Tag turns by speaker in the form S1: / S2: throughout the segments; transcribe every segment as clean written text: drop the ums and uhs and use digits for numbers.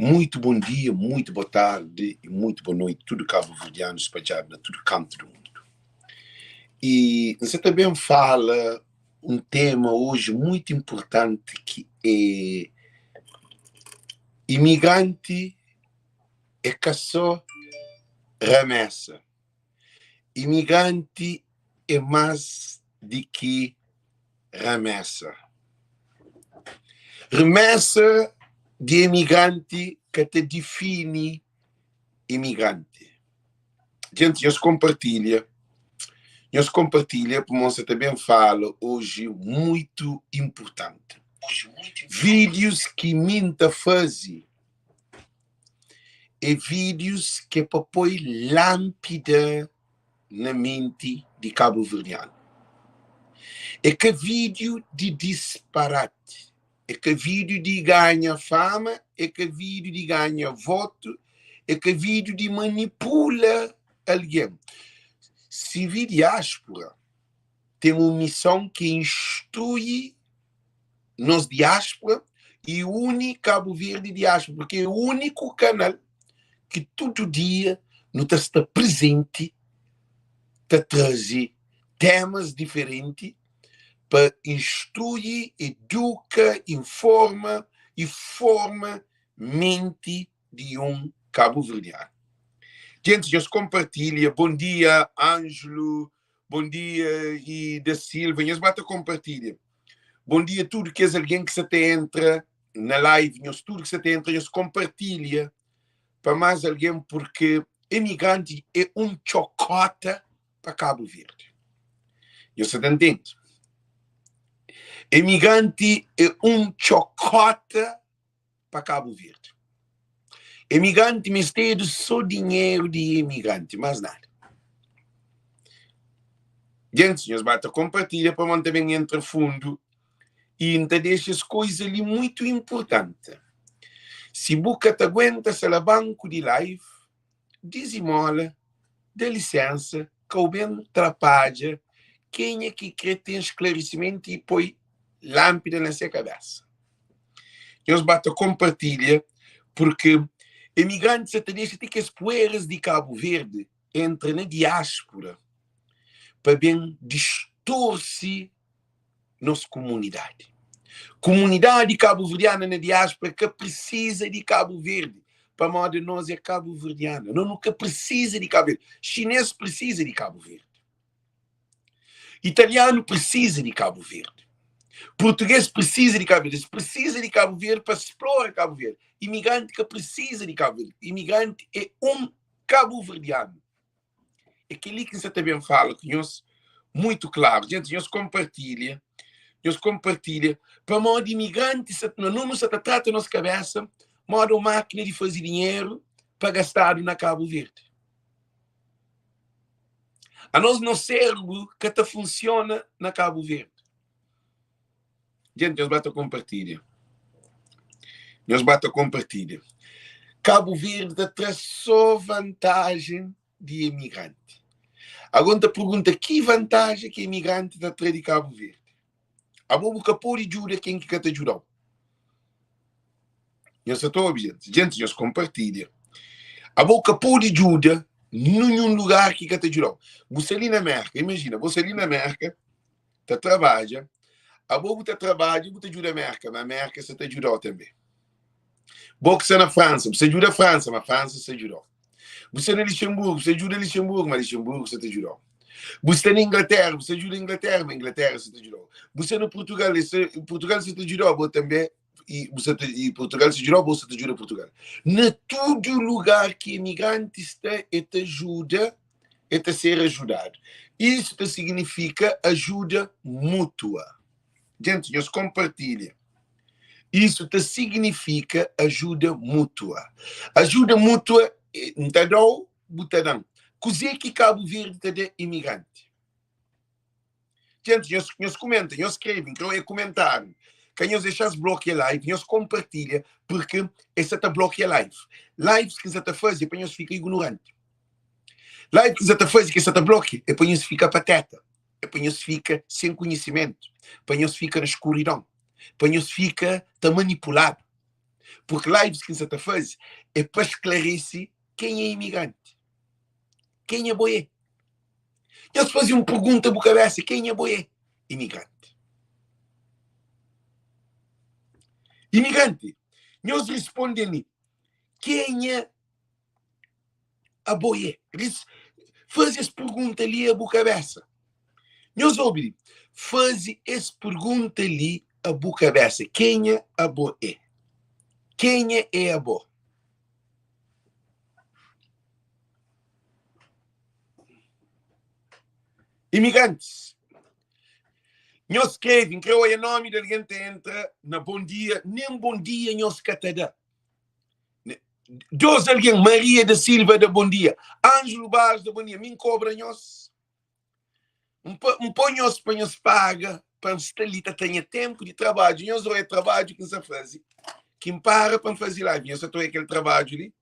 S1: Muito bom dia, muito boa tarde e muito boa noite, tudo cabo-verdiano espalhado na todo canto do mundo. E você também fala um tema hoje muito importante que é imigrante é só remessa. Imigrante é mais do que remessa. Remessa de imigrante que te define imigrante. Gente, eu compartilho, como você também fala, hoje muito importante. Vídeos que minta fazem é vídeos que é para pôr lâmpada na mente de cabo-verdiano. É que vídeo de disparate, é que vídeo de ganha fama, é que vídeo de ganha voto, é que vídeo de manipula alguém. Civil diáspora tem uma missão que instrui nos diáspora e une Cabo Verde diáspora, porque é o único canal que todo dia não está presente, está trazer temas diferentes para instruir, educa, informa e forma mente de um cabo-verdiano. Gente, eu compartilho. Bom dia, Ângelo. Bom dia, e da Silva. Eu bata compartilha. Bom dia, tudo que é alguém que você entra na live, tudo que você entra, eu compartilha para mais alguém, porque imigrante é um chocolate para Cabo Verde. Você entende? Imigrante é um chocolate para Cabo Verde. Imigrante mistério só dinheiro de imigrante, mais nada. Gente, senhores, bata compartilha para manter bem entre fundo e ainda deixa as coisas ali muito importantes. Se boca te aguenta se la banco de live, desimola, dê licença, que o bem atrapalha, quem é que quer ter esclarecimento e põe lâmpada na sua cabeça. Senhores, bata compartilha, porque imigrantes até deixa que as poeiras de Cabo Verde entram na diáspora para bem distorce nossa comunidade. Comunidade cabo-verdiana na diáspora que precisa de Cabo Verde. Para modo nós é cabo-verdiana. Não nunca precisa de Cabo Verde. Chinês precisa de Cabo Verde. Italiano precisa de Cabo Verde. Português precisa de Cabo Verde. Precisa de Cabo Verde para explorar Cabo Verde. Imigrante que precisa de Cabo Verde. Imigrante é um cabo-verdiano. É aquele que você também fala, que nós, muito claro. Gente, nós compartilha, para modo imigrante, não se trata nossa cabeça, modo máquina de fazer dinheiro para gastar na Cabo Verde. A nós não cérebro que funciona na Cabo Verde. Gente, nós bata compartilha. Cabo Verde traz só vantagem de imigrante. Agora te pergunta, que vantagem que imigrante está traz de Cabo Verde? A boca pode ajudar quem que te ajudou. Eu estou objeto. Gente, nós compartilha. A boca pode ajudar nenhum lugar que te ajudou. Você ali na América, imagina, você ali na América, te trabalha, a boca te trabalha, você ajuda a América, mas a América você te ajudou também. Você na França, você ajuda a França, mas a França você ajudou. Você na Luxemburgo, você ajuda a Luxemburgo, mas Luxemburgo você te ajudou. Você na Inglaterra, você ajuda a Inglaterra, mas a Inglaterra você te ajudou. Você no Portugal, Portugal você te ajudou, você também, e Portugal se ajudou, você te ajuda a Portugal. Na todo lugar que imigrante está, te ajuda, te ser ajudado. Isso significa ajuda mútua. Gente, nós compartilha. Isso significa ajuda mútua. Ajuda mútua, não botadão. Cozer que Cabo Verde é imigrante. Gente, nós comentam, nós escrevem, então é comentário. Quem nós deixamos bloquear live, nós compartilha, porque essa está bloquear live. Lives que você está fazendo, para nós fica ignorante. Live que você está fazendo, que você está bloqueando, é para nós fica pateta. É para nós fica sem conhecimento. Para nós fica na escuridão. Para nós fica tá manipulado. Porque lives que você está fazendo é para esclarecer quem é imigrante. Quem é boé? Eles faziam uma pergunta para cabeça, quem é boé? Imigrante. Imigrante. Nós respondem, quem é a boé? Faz essa pergunta ali a boa cabeça. Nós ouvimos, faz essa pergunta ali a boa cabeça. Quem é a boé? Quem é a boa? Imigrantes. Nós escrevem, que é o nome da gente entra na bom dia, nem bom dia nós catada. Deus alguém, Maria da Silva da bom dia, Ângelo Barros da bom dia, me cobra nós. Põe nós para nós paga, para nós tenha tempo de trabalho. Nós não é trabalho que nós fazemos. Quem para fazer live, nós só tem aquele trabalho ali.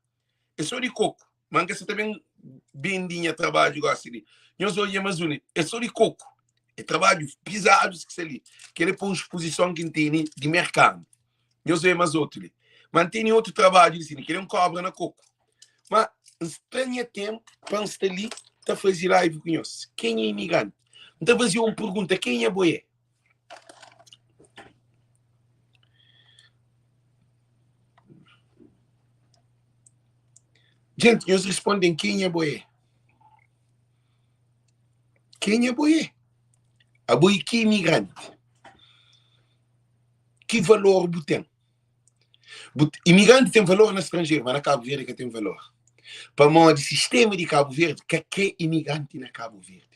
S1: É só de coco. Manga você também bendinha trabalho gosta ali. Nós olhamos ali, é só de coco. É trabalho pesado que se ali. Que ele põe exposição que tem de mercado. Nós olhamos outro ali. Mantém outro trabalho assim, que ele não cobra na coco. Mas tenha tempo para estar ali, para fazer live com nós. Quem é imigrante? Então fazia uma pergunta, quem é boé? Gente, nós respondem quem é boé? Quem é boé? A boé que é imigrante? Que valor tem? Imigrante tem valor no estrangeiro, mas na Cabo Verde que tem valor. Para o sistema de Cabo Verde, que é imigrante na Cabo Verde?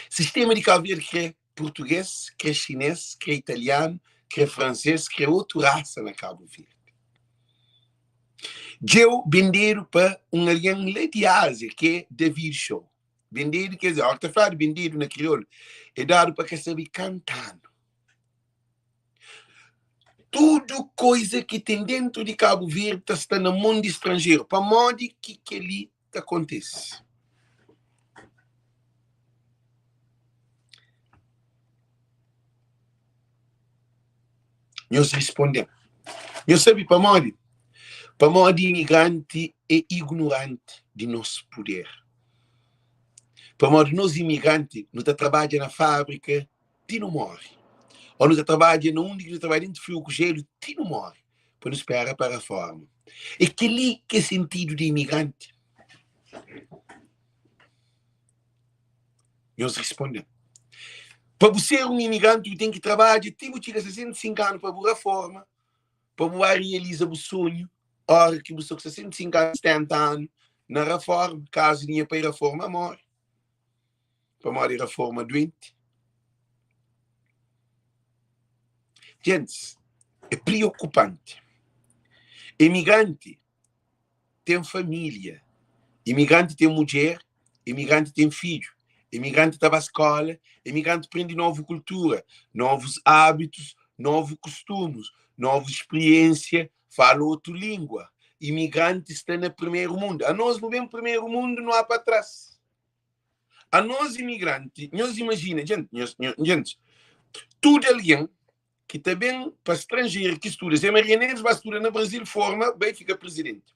S1: Sistema de Cabo Verde que é português, que é chinês, que é italiano, que é francês, que é outra raça na Cabo Verde. Eu vendeiro para um alguém lá de Ásia, que é David Show. Vendeiro, quer dizer, a hora falar de vendeiro na crioulo, é dado para que sabe cantando. Tudo coisa que tem dentro de Cabo Verde está no mundo estrangeiro. Para modo que ali acontece. Nós respondemos. Eu sabe para modo imigrante é ignorante de nosso poder. Para modo nós imigrantes, nós trabalhamos na fábrica, ti não morre. Ou nós trabalhamos onde nós trabalhamos dentro do fio gelo, ti não morre. Para nos esperar para a forma. E que ali que é sentido de imigrante? Nós respondemos. Para você ser um imigrante, você tem que trabalhar, tem que tirar 65 anos para a reforma, para você realizar o sonho. Ora que você 65 anos, 70 anos, na reforma, caso ninguém para a reforma, morre. Para morrer a reforma doente. Gente, é preocupante. Imigrante tem família, imigrante tem mulher, imigrante tem filho, imigrante está para a escola, imigrante aprende nova cultura, novos hábitos, novos costumes, nova experiência, fala outra língua. Imigrante está no primeiro mundo. A nós não vemos primeiro mundo, não há para trás. A nós imigrantes, nós imagina, gente, tudo alguém que também para estrangeiro que estuda, se Maria Neves vai estudar no Brasil, forma, bem, fica presidente.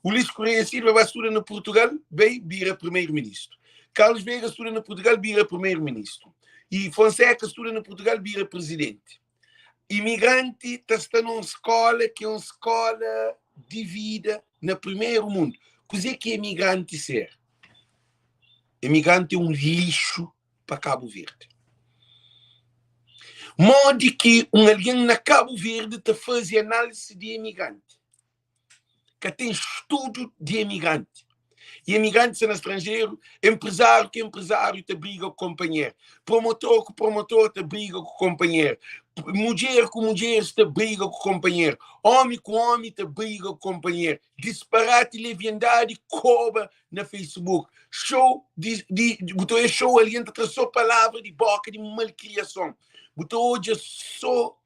S1: O Luís Correia Silva vai estudar no Portugal, bem, vira primeiro-ministro. Carlos Veiga estuda no Portugal, vira primeiro-ministro. E Fonseca estuda no Portugal, vira presidente. Imigrante está numa escola que é uma escola de vida no primeiro mundo. O que é imigrante ser? Imigrante é um lixo para Cabo Verde. Modo que alguém na Cabo Verde te faz análise de imigrante. Que tem estudo de imigrante. E imigrantes no estrangeiro, empresário que empresário te briga com o companheiro. Promotor que promotor te briga com o companheiro. Mulher com mulher te briga com o companheiro. Homem com homem te briga com o companheiro. Disparate e leviandade cobra na Facebook. Show, botou show ali, entra só palavra de boca de malcriação. Botou hoje só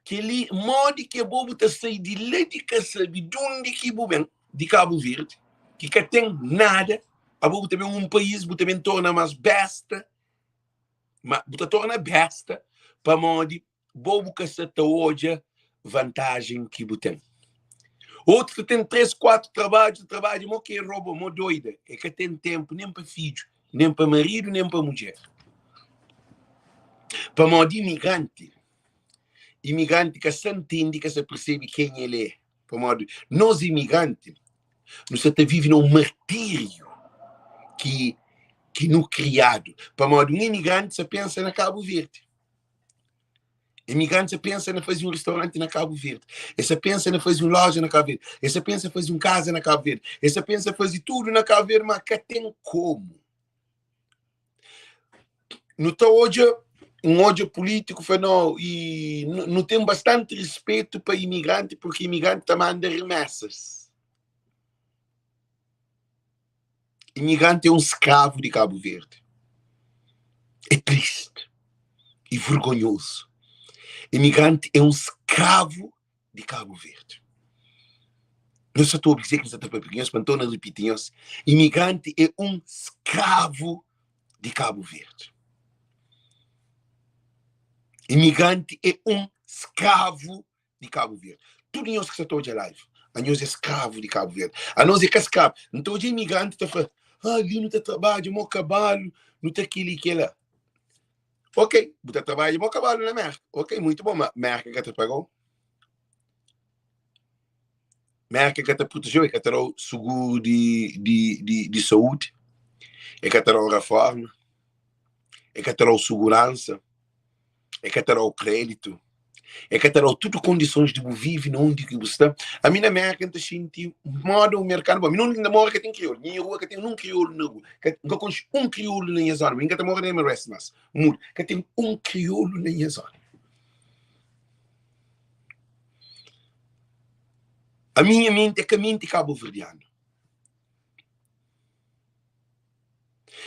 S1: que ele, modo que é bom botar sair de lá de casa, de onde que é de Cabo Verde, que tem nada, a boa também um país, boa também torna mais besta, mas boa torna besta, para modo, boa que se hoje, vantagem que você tem. Outro que tem 3, 4 trabalhos, mas que rouba, mas doida. É que tem tempo nem para filho, nem para marido, nem para mulher. Para modo imigrante que se entende, que se percebe quem ele é. Para modo, nós imigrantes, nós até vivemos num martírio que no criado. Para modo, um imigrante se pensa na Cabo Verde. Imigrante pensa em fazer um restaurante na Cabo Verde. Essa pensa em fazer uma loja na Cabo Verde. Essa pensa em fazer uma casa na Cabo Verde. Essa pensa em fazer tudo na Cabo Verde, mas que tem como. Não está hoje um ódio político, não, e não tem bastante respeito para imigrante, porque imigrante também manda remessas. Imigrante é um escravo de Cabo Verde. É triste e vergonhoso. Imigrante é um escravo de Cabo Verde. Não só estou a dizer que não está para pequenos, mas estou a repetir. Imigrante é um escravo de Cabo Verde. Imigrante é um escravo de Cabo Verde. Tudo nós que se estou de live. A nós é escravo de Cabo Verde. A nós é que é escravo. Então, de imigrante está falando, ali não está trabalho, meu cavalo, não está aquilo e aquilo. Ok, você trabalha, meu cavalo na merca. Ok, muito bom, mas merca que te pagou? Merca que te protegeu, que te deu seguro de saúde, que te deu reforma, que te deu segurança, que te deu crédito, que te deu tudo condições de viver onde você está. A minha merca te sente modo o mercado bom. Não ainda mora que tem crioulo, nem rua que tem um crioulo na rua, que conhece um crioulo na minha zona, ninguém te mora nem me resta mais. Muda, que tem um crioulo na minha zona. A minha mente é que a mente cabo-verdiana.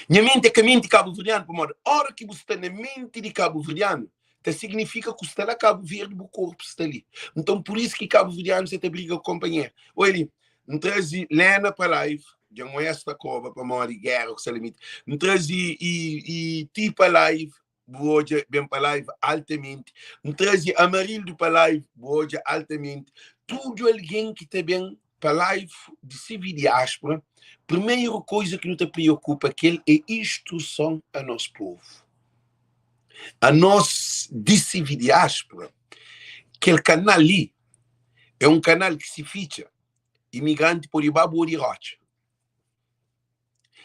S1: Minha mente é que a mente cabo-verdiana, por modo, a hora que você está na mente de cabo-verdiano, significa que você está lá Cabo Verde, o corpo está ali. Então, por isso que cabo-verdiano você te briga com o companheiro. Olha, não traz Lena para live, já não é esta cova para modo de guerra, que se limite. Não traz e ti para live, hoje bem para live altamente. Não traz Amarildo para live, hoje altamente. Tudo alguém que está bem para live de civil diáspora, primeira coisa que não te preocupa é instrução a nosso povo. A nós de civil diáspora, aquele canal ali é um canal que se ficha imigrante por Ibabu ou de Rocha.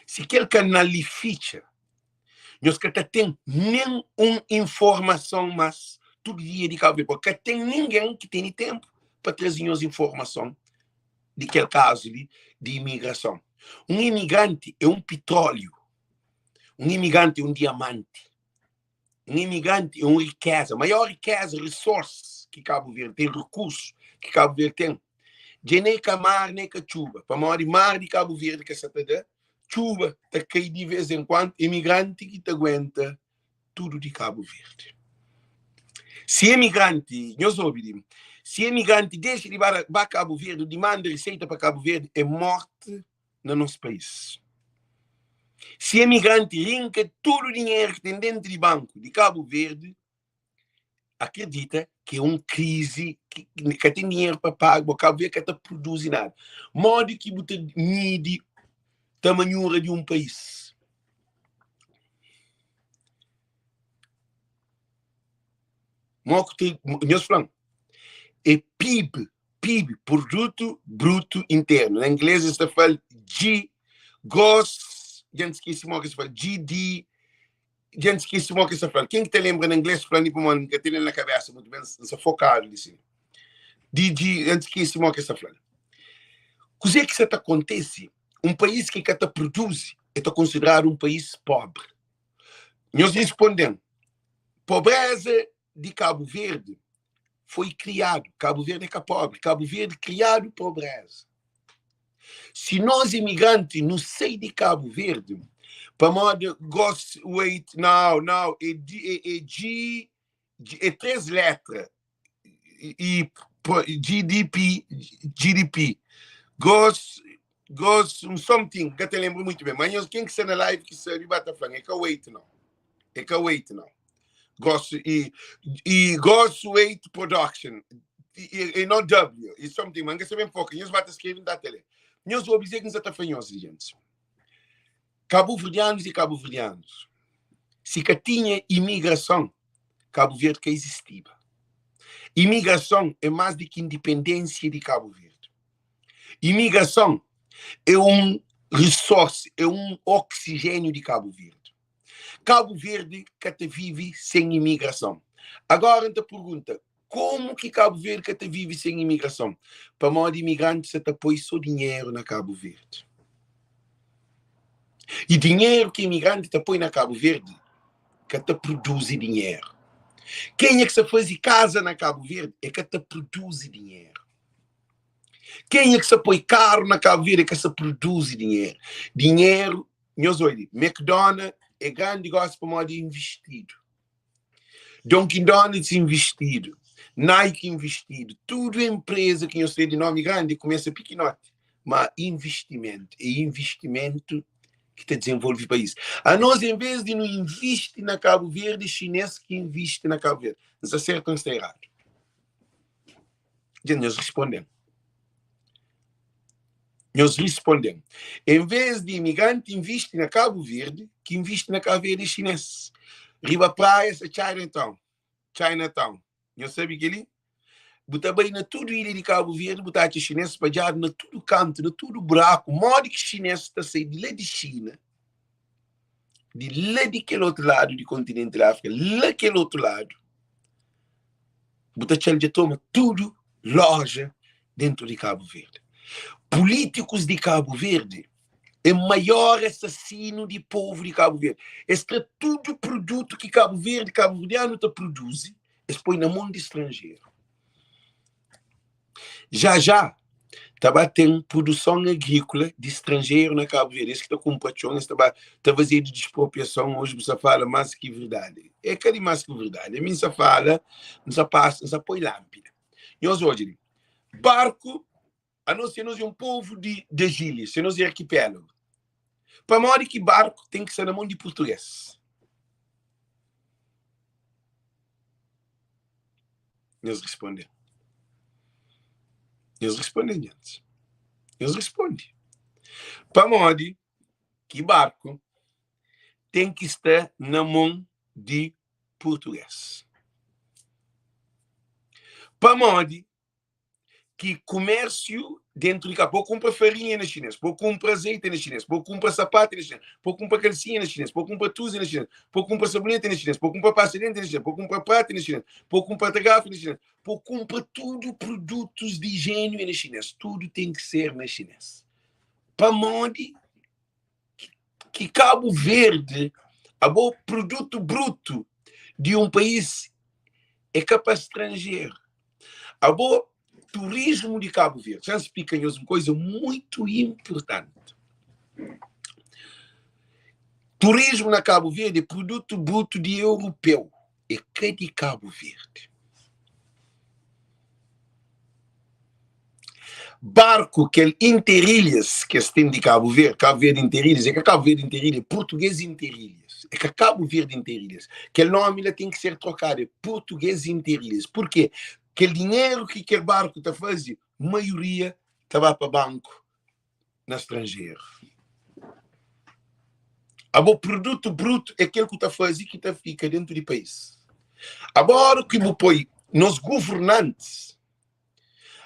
S1: Se aquele canal ali ficha, nós que tem nenhuma informação mais todo dia de Cabo Verde, porque tem ninguém que tem tempo para trazer as informações daquele caso ali de imigração. Um imigrante é um petróleo. Um imigrante é um diamante. Um imigrante é uma riqueza. A maior riqueza, resource que Cabo Verde tem, recurso que Cabo Verde tem. De nem que mar, nem que chuva. Para a maior mar de Cabo Verde que se tem, chuva está caindo de vez em quando, imigrante que te aguenta tudo de Cabo Verde. Se imigrante, nós ouvimos, se imigrante deixa de ir para Cabo Verde, demanda receita para Cabo Verde, é morte no nosso país. Se imigrante rinca todo o dinheiro que tem dentro do banco de Cabo Verde, acredita que é uma crise que tem dinheiro para pagar, Cabo Verde que não produz nada. Modo que você mide tamanho de um país. Nós falamos, é PIB, Produto Bruto Interno. Em inglês, você fala gente esquece o que se fala, GD, gente esquece o que se fala. Quem que te lembra em inglês, falando para que tem na cabeça, muito bem, se focado assim. Gente esquece o que se fala. O que é que isso acontece? Um país que produz é considerado um país pobre. Nós respondemos, pobreza de Cabo Verde foi criado. Cabo Verde é pobre. Cabo Verde criado pobreza. Se nós imigrantes não saímos de Cabo Verde, para modo é 3 letras. E GDP. Something, que te lembro muito bem. Mas quem que está na live que se bata falando, é que não. Weight Production. e não W, e something, mas você bem foca, nós vamos escrever na tele. Nós vamos dizer que nós estamos fanhosos, gente. Cabo-verdianos e cabo-verdianos. Se que tinha imigração, Cabo Verde que existia. Imigração é mais do que independência de Cabo Verde. Imigração é um resource, é um oxigênio de Cabo Verde. Cabo Verde que vive sem imigração. Agora, a pergunta, como que Cabo Verde que vive sem imigração? Para modo imigrante, você põe só dinheiro na Cabo Verde. E dinheiro que imigrante põe na Cabo Verde, que produz dinheiro. Quem é que se faz casa na Cabo Verde é que produz dinheiro. Quem é que se põe carro na Cabo Verde é que se produz dinheiro. Dinheiro, meus olhos, McDonald's é grande negócio para modo investido. Dunkin' Donuts investido. Nike investido. Tudo é empresa que eu sei de nome grande começa pequenote. Mas investimento. É investimento que te desenvolve o país. A nós, em vez de não investir na Cabo Verde, chinês que investe na Cabo Verde. Não está certo ou não está errado? E nós respondemos. Nós respondemos. Em vez de imigrante investir na Cabo Verde, que investe na Cabo Verde é chinês. Riba Praia, Chinatown. Chinatown. Eu sei que ali? Botar bem na tudo ilha de Cabo Verde, botar aqui chinês espalhado na tudo canto, na tudo buraco. Modo que chinês está saindo de lá de China, de lá daquele outro lado do continente da África, lá daquele outro lado. Botar tchel de toma tudo loja dentro de Cabo Verde. Políticos de Cabo Verde é o maior assassino de povo de Cabo Verde. Este é tudo produto que Cabo Verde, Cabo Verdeano produz, eles põem na mão de estrangeiro. Já, também tem produção agrícola de estrangeiro na Cabo Verde. Esse que está com patrões, está fazendo de expropriação, hoje você fala mais que verdade. É que mais que verdade. A mim se fala, não passa, não põe lâmpada. E hoje, barco, a nós é um povo de ilhas, se nós é arquipélago. Para modo que barco tem que ser na mão de português. Eles respondem. Eles respondem, gente. Eles respondem. Para modo que barco tem que estar na mão de português. Para modo que comércio dentro de cá, vou comprar farinha na chinês, vou comprar azeite na chinês, vou comprar sapato na chinês, vou comprar calcinha na chinês, vou comprar tuza na chinês, vou comprar sabonete na chinês, vou comprar pasta de dente na chinês, vou comprar prata na chinês, vou comprar garrafa na chinês, vou comprar tudo produtos de higiene na chinês, tudo tem que ser na chinês. Para modo que Cabo Verde, o produto bruto de um país é capaz estrangeiro. O turismo de Cabo Verde. Já explica-nos uma coisa muito importante. Turismo na Cabo Verde é produto bruto de europeu. É que de Cabo Verde. Barco que é Interilhas, que tem de Cabo Verde Interilhas, é que Cabo Verde Interilhas, português Interilhas. É que Cabo Verde Interilhas. Que o nome tem que ser trocado, é português Interilhas. Por quê? Que o dinheiro que aquele barco está fazendo, a maioria estava para banco no estrangeiro. O produto bruto é aquele que está fazendo que fica dentro do país. Agora que me põe nos governantes,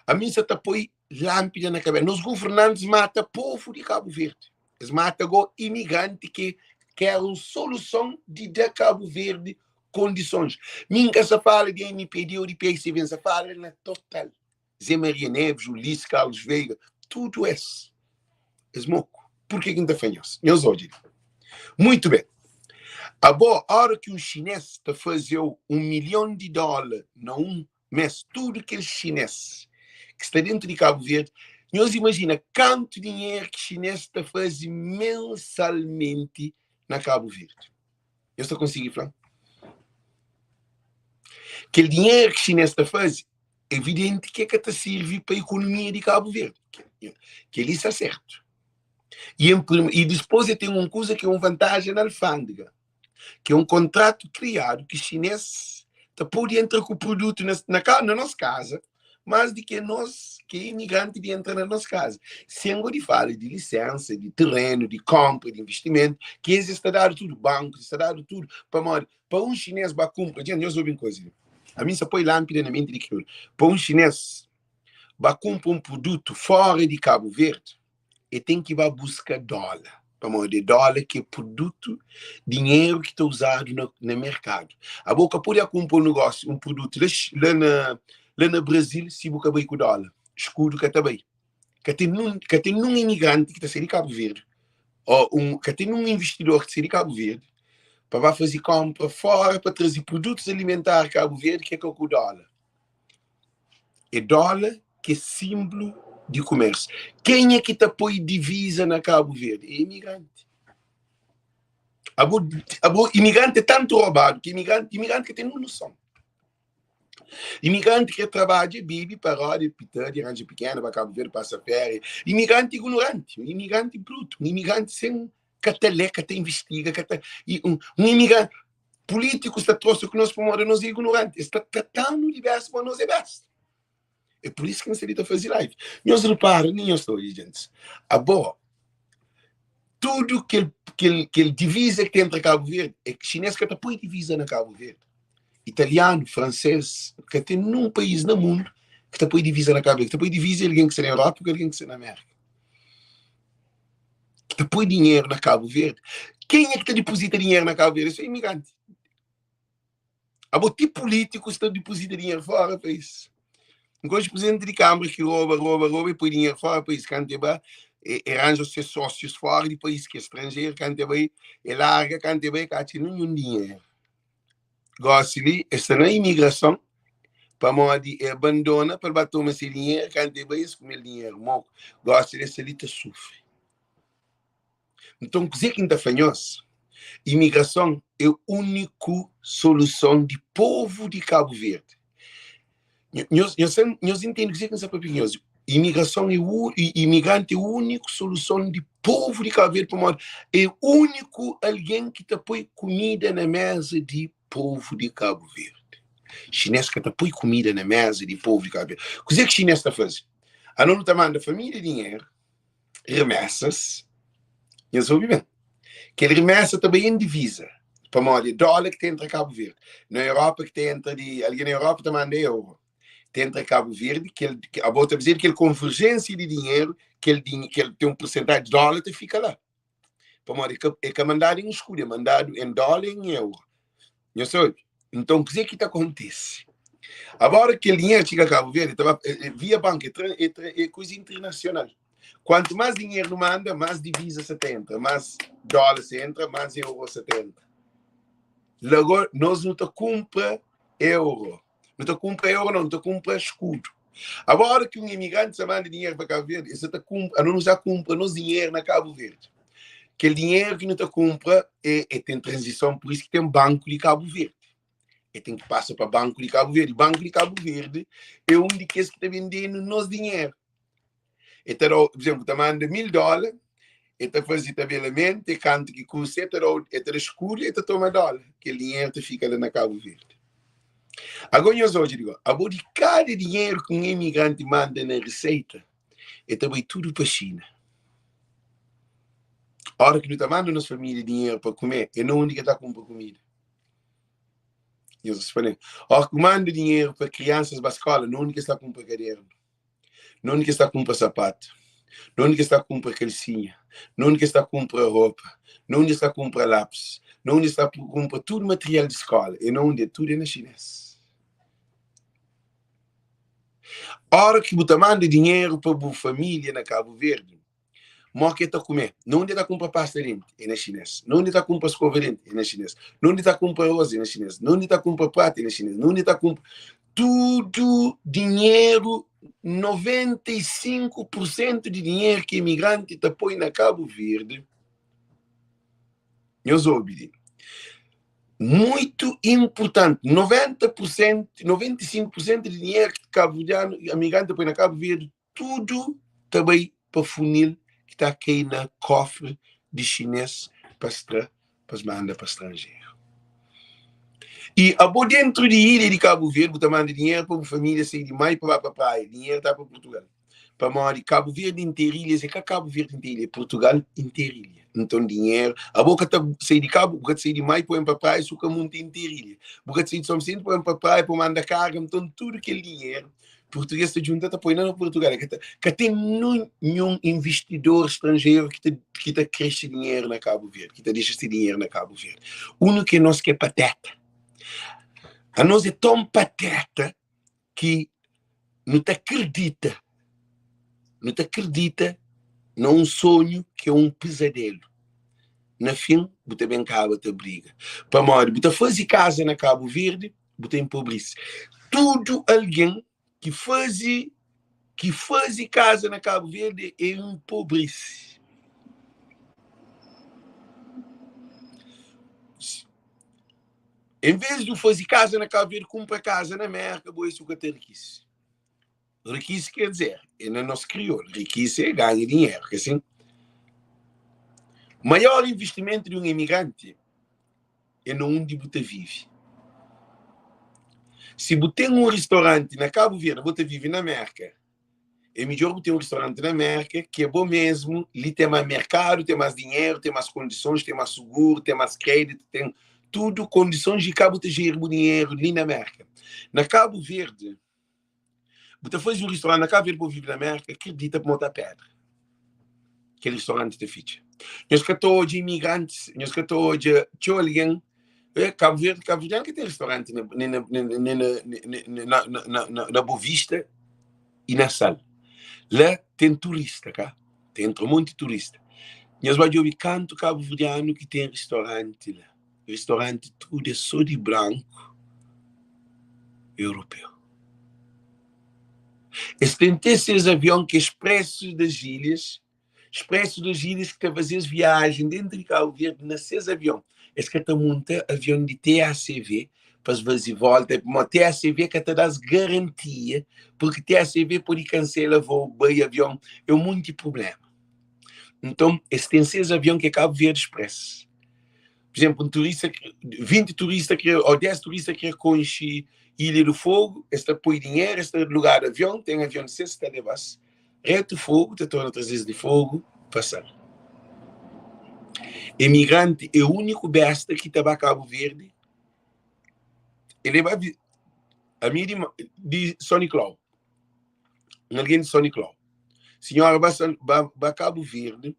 S1: a mim se põe lâmpada na cabeça. Nos governantes matam o povo de Cabo Verde. Eles matam o imigrante que quer uma solução de dar Cabo Verde condições. Minha se fala de MPD ou de PSV, se fala na total. Zé Maria Neves, Ulisses, Carlos Veiga, tudo isso. Esmoco. Por que não fanhos? Meus olhos. Muito bem. A boa hora que um chinês está fazendo $1 milhão num mês, tudo aquele chinês que está dentro de Cabo Verde, nós imagina quanto dinheiro que o chinês está fazendo mensalmente na Cabo Verde. Eu só consigo falar. Aquele dinheiro que o chinês está fazendo, é evidente que é que está servir para a economia de Cabo Verde. Que ele está certo. E depois tem uma coisa que é uma vantagem na alfândega, que é um contrato criado que o chinês pode entrar com o produto na nossa casa, mais do que nós, que é imigrante, de entrar nas nossas casas. Sem de falar de licença, de terreno, de compra, de investimento, que eles estão dando tudo, banco, está dando tudo, para um chinês para comprar, gente, eu sou bem coisa. A mim só põe lâmpada na mente de aquilo. Para um chinês para comprar um produto fora de Cabo Verde, ele tem que ir buscar dólar. De dólar que é produto, dinheiro que está usado no mercado. A boca pode comprar um negócio, um produto lá no Brasil, se você vai com dólar. Escudo que está bem. Que tem um imigrante que está saindo de Cabo Verde, ou que tem um investidor que está saindo de Cabo Verde, para fazer compra fora, para trazer produtos alimentares a Cabo Verde, que é com o dólar. É dólar que é símbolo de comércio. Quem é que está põe divisa na Cabo Verde? É imigrante. Imigrante é tanto roubado que imigrante que tem uma noção. Imigrante que trabalha, vive, paródia, pitã, de rancho pequeno, para Cabo Verde, passa férias. Imigrante ignorante, imigrante bruto, imigrante sem cateleca, que investiga. Imigrante político está trouxe que nós para nós ignorantes. Está tratando o universo para nós é besta. É por isso que não se dita fazer live. Nós reparam, nem eu estou aí, gente. Tudo que ele divisa que tem entre Cabo Verde, é que chinês que põe divisa na Cabo Verde. Italiano, francês, que tem num país no mundo que põe divisa na Cabo Verde. Que põe divisa alguém que está na Europa e alguém que está na América. Que põe dinheiro na Cabo Verde. Quem é que deposita dinheiro na Cabo Verde? Isso é imigrante. Tipo político está deposita dinheiro fora do país. Enquanto o presidente de Câmara que rouba e põe dinheiro fora do país, arranja os seus sócios fora do país, que é estrangeiro, e larga, que não tem dinheiro. Gosta de estar na imigração, para modo abandona, para bater esse dinheiro, comer dinheiro. Gosta de ser lita sofre. Então, dizer que não está fanhoso, imigração é a única solução de povo de Cabo Verde. Nós entendemos que isso é papinhoso. Imigração imigrante é a única solução de povo de Cabo Verde, é o único alguém que põe comida na mesa de povo de Cabo Verde. Chinês que põe comida na mesa de povo de Cabo Verde. O que é que o chinês está fazendo? A não está mandando a família dinheiro, remessas, e eu soube bem, que ele remessa também em divisa, para modo dólar que tem entre Cabo Verde. Na Europa que tem entre, alguém na Europa está mandando euro. Tem entre Cabo Verde, a volta a dizer que a convergência de dinheiro, que ele tem um porcentagem de dólar, que fica lá. É que mandado em escuro, é mandado em dólar e em euro. Não sei. Então, o que é que acontece? Agora que o dinheiro chega a Cabo Verde, via banco, é coisa internacional. Quanto mais dinheiro manda, mais divisa se entra, mais dólar se entra, mais euro se entra. Logo, nós não compramos euro. Não compra euro, não compra escudo. Agora que um imigrante se manda dinheiro para Cabo Verde, não já compra nos dinheiro na Cabo Verde. Que o dinheiro que não compra tem transição, por isso que tem banco de Cabo Verde. E tem que passar para banco de Cabo Verde. Banco de Cabo Verde é um de que está vendendo nos dinheiro. Então, por exemplo, está mandando $1.000, está fazendo tabelamento, e quanto que custa, está escuro, e toma dólar. Que o dinheiro fica lá na Cabo Verde. Agora, eu hoje digo, de cada dinheiro que um imigrante manda na receita, é também tudo para a China. A hora que não está mandando nas famílias dinheiro para comer, é não onde está comprando comida. A hora que manda dinheiro para crianças para a escola, não onde está comprando caderno. Não onde está comprando sapato. Não onde está comprando calcinha. Não onde está comprando roupa. Não onde está comprando lápis. Não onde está comprando tudo material de escola. E não onde tudo é na chinês. A hora que você manda dinheiro para a família na Cabo Verde, o que está comer? Não está comprar pasta dente, é na chinês. Não está comprar escova dente, é na chinês. Não está comprar rosa, é na chinês. Não está comprar prata, é na chinês. Não está comprar tudo dinheiro, 95% de dinheiro que imigrante está põe na Cabo Verde. Eu sou obediente. Muito importante, 90%, 95% de dinheiro que Cabo Verdeano, imigrante põe na Cabo Verde, tudo também para funil que está aqui na cofre de chinês para mandar para estrangeiro. E abo dentro de ilha de Cabo Verde, você manda dinheiro para uma família sair de Maio para a praia. Dinheiro está para Portugal. Para morar de Cabo Verde inteira ilha, é que Cabo Verde inteira ilha, Portugal inteira ilha. Então, dinheiro. A boca está sair de Cabo, boca sair de Maio para a praia, suca muito inteira ilha. Boca sair de São Vicente para a praia, para mandar carga. Então, tudo aquele dinheiro, português está junto, está apoiando no Portugal. Que tem nenhum investidor estrangeiro que está cresce dinheiro na Cabo Verde, que está deixa esse dinheiro na Cabo Verde. Uno que nós que é pateta. A nós é tão pateta que não te acredita. Não te acredita num sonho que é um pesadelo. Na fim, você bem acaba a briga. Para morrer, você faz casa na Cabo Verde, você empobrece. Tudo alguém que faz casa na Cabo Verde é empobrece. Em vez de fazer casa na Cabo Verde, compra casa na América, boa isso que tem riqueza. Riqueza quer dizer, é no nosso crioulo, riqueza é ganhar dinheiro, que assim. O maior investimento de um imigrante é no onde você vive. Se você tem um restaurante na Cabo Verde, você vive na América, é melhor você ter um restaurante na América, que é bom mesmo, ali tem mais mercado, tem mais dinheiro, tem mais condições, tem mais seguro, tem mais crédito, tem tudo condições de Cabo de gerar dinheiro ali na América. Na Cabo Verde, você faz um restaurante na Cabo Verde para viver na América, acredita para montar pedra. Aquele restaurante te ficha. Nós que estou de imigrantes, nós que estou de alguém, Cabo Verde que tem restaurante na Boa Vista e na Sal. Lá tem turista, cá. Tem um monte de turista. Nós vamos ouvir canto cabo-verdiano que tem restaurante lá. Restaurante tudo é só de branco europeu. Eles têm esses aviões que expressos das ilhas que fazem viagem dentro de Cabo Verde, nesses aviões. Eles que estão montando avião de TACV, para fazer e volta, mas TACV que te dá garantia, porque TACV pode cancelar voo, bem avião, é muito problema. Então, eles têm esses aviões que é Cabo Verde Express. Por exemplo, 20 turistas, ou 10 turistas que conhecem Ilha do Fogo, este põe dinheiro, este lugar de avião, tem avião de 6 telebas, reto fogo, te torna 3 vezes de fogo, passar. Imigrante é o único besta que está para Cabo Verde. Ele vai a minha de Sony Clau. Alguém de Sony Clau. Senhora vai Cabo Verde,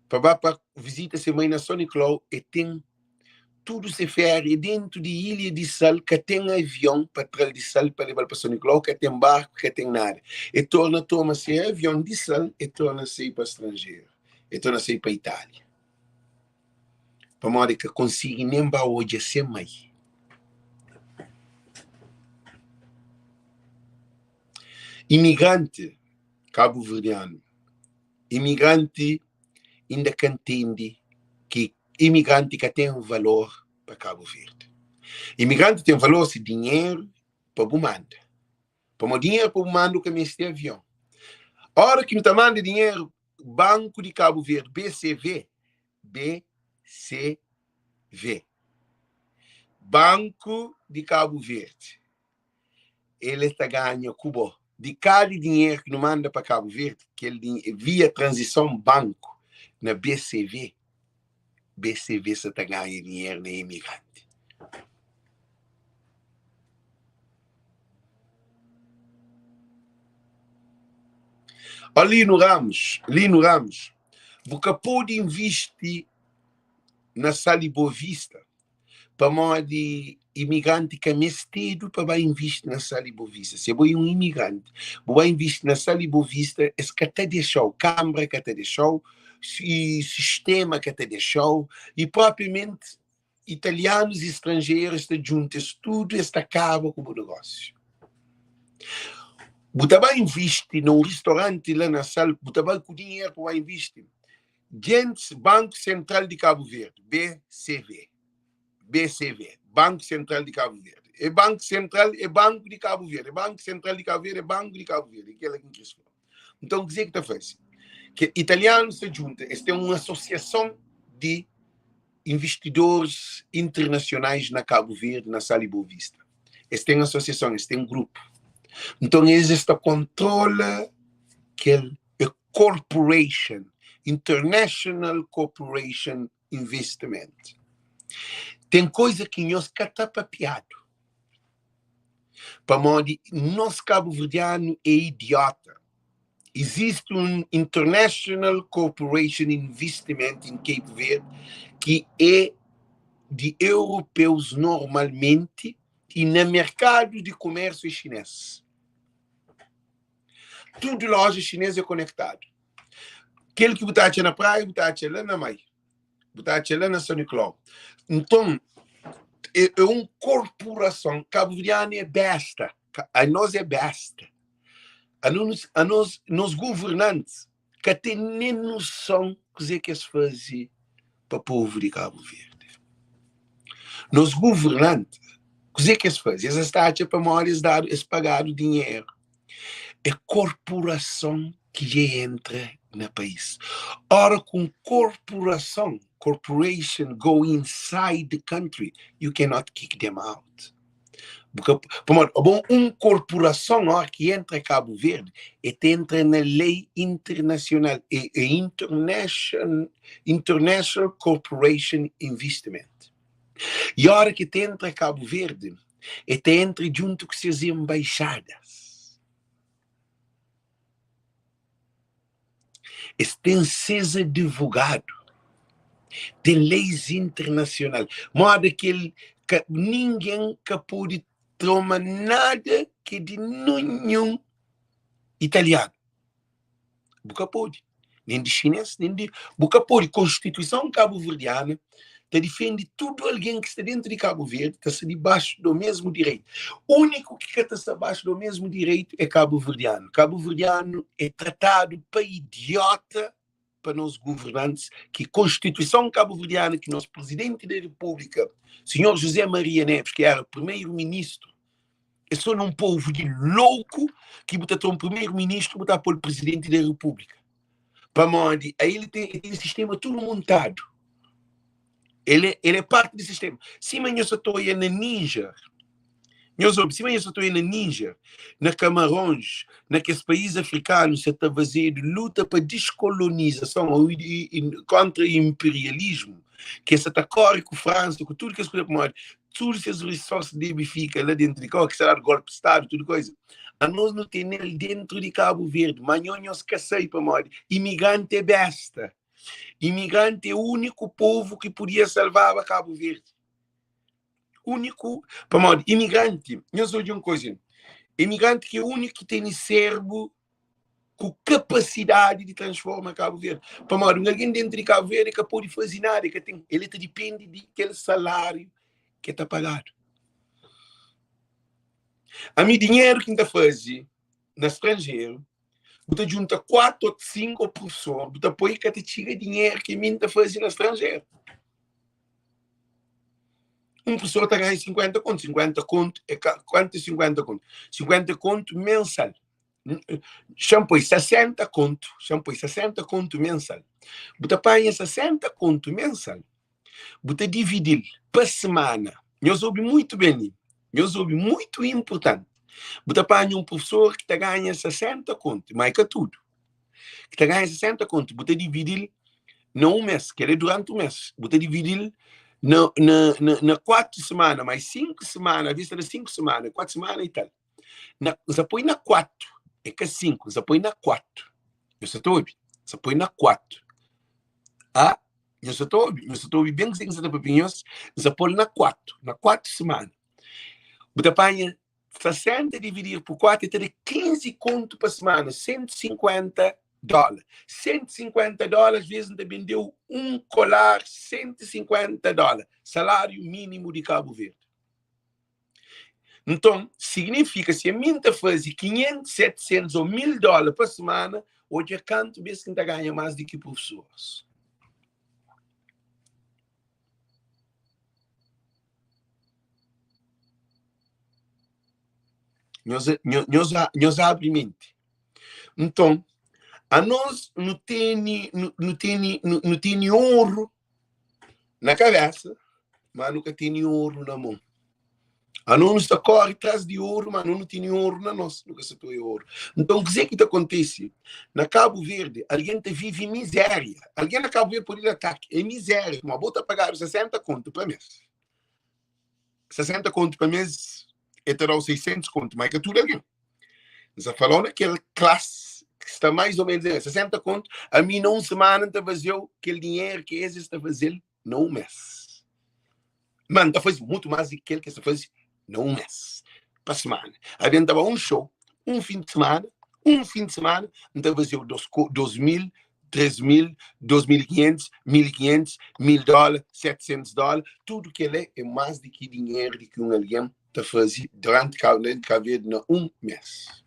S1: para visita semana na Sony Clau e tem tudo se fere dentro de Ilha de Sal, que tem avião para trazer de Sal para levar para São Clau, que tem barco, que tem nada. E toma-se avião de Sal e torna-se para estrangeiro. E torna-se para Itália. Para modo que consiga nem para hoje ser mais. Imigrante cabo-verdiano. Imigrante ainda que entende que imigrante que tem um valor para Cabo Verde. Imigrante tem valor se dinheiro para o manda. Para o dinheiro para o manda que me este avião. A hora que não manda dinheiro, Banco de Cabo Verde, BCV, Banco de Cabo Verde, ele está ganhando Cuba. De cada dinheiro que não manda para Cabo Verde, que ele via transição banco na BCV você está ganhando dinheiro na imigrante. Ali no Ramos, você pode investir na Sali Boa Vista para modo de imigrante que é mestido para investir na Sali Boa Vista. Se você é um imigrante, vai investir na Sali Boa Vista, é que até deixou, Câmara que até deixou, e sistema que até deixou, e propriamente italianos e estrangeiros estão juntos, tudo está acaba com o negócio. Você vai investir num restaurante lá na sala, você vai com dinheiro para investir. Gente, Banco Central de Cabo Verde, BCV, Banco Central de Cabo Verde. É Banco Central, é Banco de Cabo Verde. Banco Central de Cabo Verde, é Banco de Cabo Verde. Então, o que está fazendo? Que italianos se juntam, eles têm uma associação de investidores internacionais na Cabo Verde, na Sala Boa Vista. Eles têm associação, eles têm grupo. Então, eles controlam aquele corporation, International Corporation Investment. Tem coisa que nós catapapiado. Para modo, nosso cabo-verdiano é idiota. Existe International Corporation Investment em Cape Verde que é de europeus normalmente e no mercado de comércio chinês. Tudo loja chinesa é conectado. Aquele que botar na praia, botar lá na Mai. Botar lá na São Nicolau. Então, é uma corporação cabo-verdiana é besta. A nós é besta. A nós governantes, que têm nem noção do que se faz para o povo de Cabo Verde. Nos governantes, o que se faz? Essa taxa para maiores dados, eles pagaram dinheiro. É corporação que já entra no país. Ora, com corporation go inside the country, you cannot kick them out. Porque, uma corporação que entra em Cabo Verde, entra na lei internacional, é International Corporation Investment. E a hora que entra em Cabo Verde, entra junto com suas embaixadas. Tem seus advogados, tem leis internacionais, modo que ninguém pode tomar nada que de nenhum italiano. Nunca pode. Nem de chinês, nem de... Nunca pode. Constituição cabo-verdiana defende tudo alguém que está dentro de Cabo Verde, que está debaixo do mesmo direito. O único que está abaixo do mesmo direito é cabo-verdiano. Cabo-verdiano é tratado para idiota para nós governantes, que a Constituição cabo-verdiana, que nosso presidente da República, senhor José Maria Neves, que era primeiro-ministro, é só um povo de louco que botou um primeiro-ministro, botar para o presidente da República. Para onde? Aí ele tem um sistema tudo montado. Ele é parte do sistema. Se eu estou aí na Níger, se eu estou aí na Níger, na Camarões, naqueles países africanos, você está fazendo luta para descolonização contra o imperialismo, que você está corre com a França, com tudo que as coisas podem, todos esses recursos devem ficar lá dentro de cá, que será de golpe de Estado, tudo coisa. A nós não tem ele dentro de Cabo Verde, mas nós caçei para morrer. Imigrante é besta. Imigrante é o único povo que podia salvar a Cabo Verde. Único, para modo, imigrante, eu sou de uma coisa, imigrante que é o único que tem cérebro com capacidade de transformar Cabo Verde. Para modo, alguém dentro de Cabo Verde que pode fazer nada, que tem, ele depende daquele salário que está pagado. A mim, dinheiro que está fazendo no estrangeiro, você junta 4 ou 5%, você põe que te tira dinheiro que mim está fazendo no estrangeiro. Uma pessoa está ganhando 50 conto. 50 conto é quanto é 50 conto? 50 conto mensal. Shampoo 60 conto. Shampoo 60 conto mensal. Você paga 60 conto mensal. Você divide para semana. Eu soube muito bem. Eu soube muito importante. Você paga um professor que ganha 60 conto, mais que tudo. Que ganha 60 conto. Você divide no mês, que é durante o mês. Você divide na 4 semanas, mais 5 semanas, à vista de 5 semanas, 4 semanas e tal. Você põe na 4, é que 5, você põe na 4. Você está ouvindo? Você põe na 4. Ah, você está ouvindo bem que você está ouvindo, você põe na 4 semanas. Você põe 60 dividido por 4, e tem 15 conto por semana, $150. $150, às vezes, vendeu um colar, $150, salário mínimo de Cabo Verde. Então, significa, se a mim faz 500, 700 ou $1.000 por semana, hoje é canto vezes que ganha mais do que professores. Nós abre mente. Então, a nós não tem ouro na cabeça, mas nunca tem ouro na mão. A não está corre atrás de ouro, mas não tem ouro na nossa, nunca se tem ouro. Então, o que acontece? Na Cabo Verde, alguém vive em miséria. Alguém na Cabo Verde pode ir ataque, é miséria. Uma bota pagar 60 conto para mês. 60 conto para mês, é terá 600 conto, mas que tudo alguém. Você falou naquela classe que está mais ou menos 60 conto, a mim não semana está fazendo aquele dinheiro que esse está fazendo não mês. Mano, está fazendo muito mais do que aquele que está fazendo não um mês, para semana. A gente dava um show, um fim de semana, então fazia $2.000, $3.000, $2.500, $1.500, $1.000, $700, tudo que ele é mais do que dinheiro que um alguém está fazendo durante a vida um mês.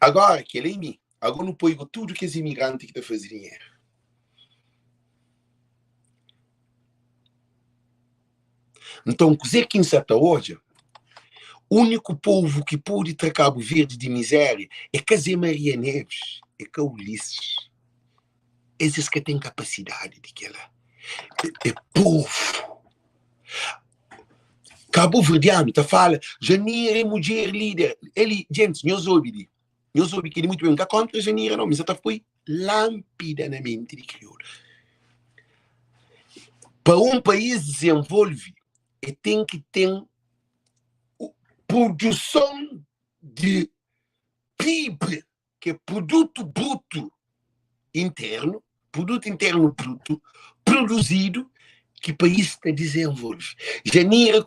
S1: Agora, que ele é mim, agora não põe tudo que esse imigrante que está fazendo dinheiro. Então, dizer que em certa hoje, o único povo que pode ter Cabo Verde de miséria é Casé Maria Neves, é que Ulisses. Esses que têm capacidade de que ela é povo. Cabo Verdeano tá fala, Janira é mulher líder. Ele, gente, nós ouvimos que ele muito bem, não contra Janira não, mas ela foi lampidamente de crioulo. Para um país desenvolver, tem que ter produção de PIB, que é produto bruto interno bruto, produzido, que o país está desenvolve. Janeiro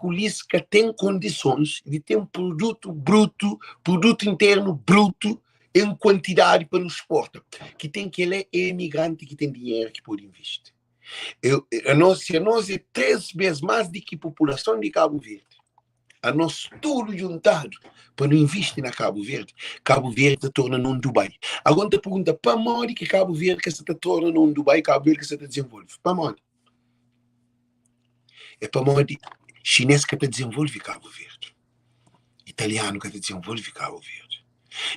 S1: que tem condições de ter um produto bruto, produto interno bruto, em quantidade para nos exportar. Que tem que ele é imigrante que tem dinheiro que pode investir. A nós é 3 vezes mais do que a população de Cabo Verde. A nós tudo juntado para não investir na Cabo Verde se torna num Dubai. Agora te pergunta, para onde que Cabo Verde que se torna num Dubai, Cabo Verde que se desenvolve? Para onde? É para onde chinês que te desenvolve Cabo Verde. Italiano que te desenvolve Cabo Verde.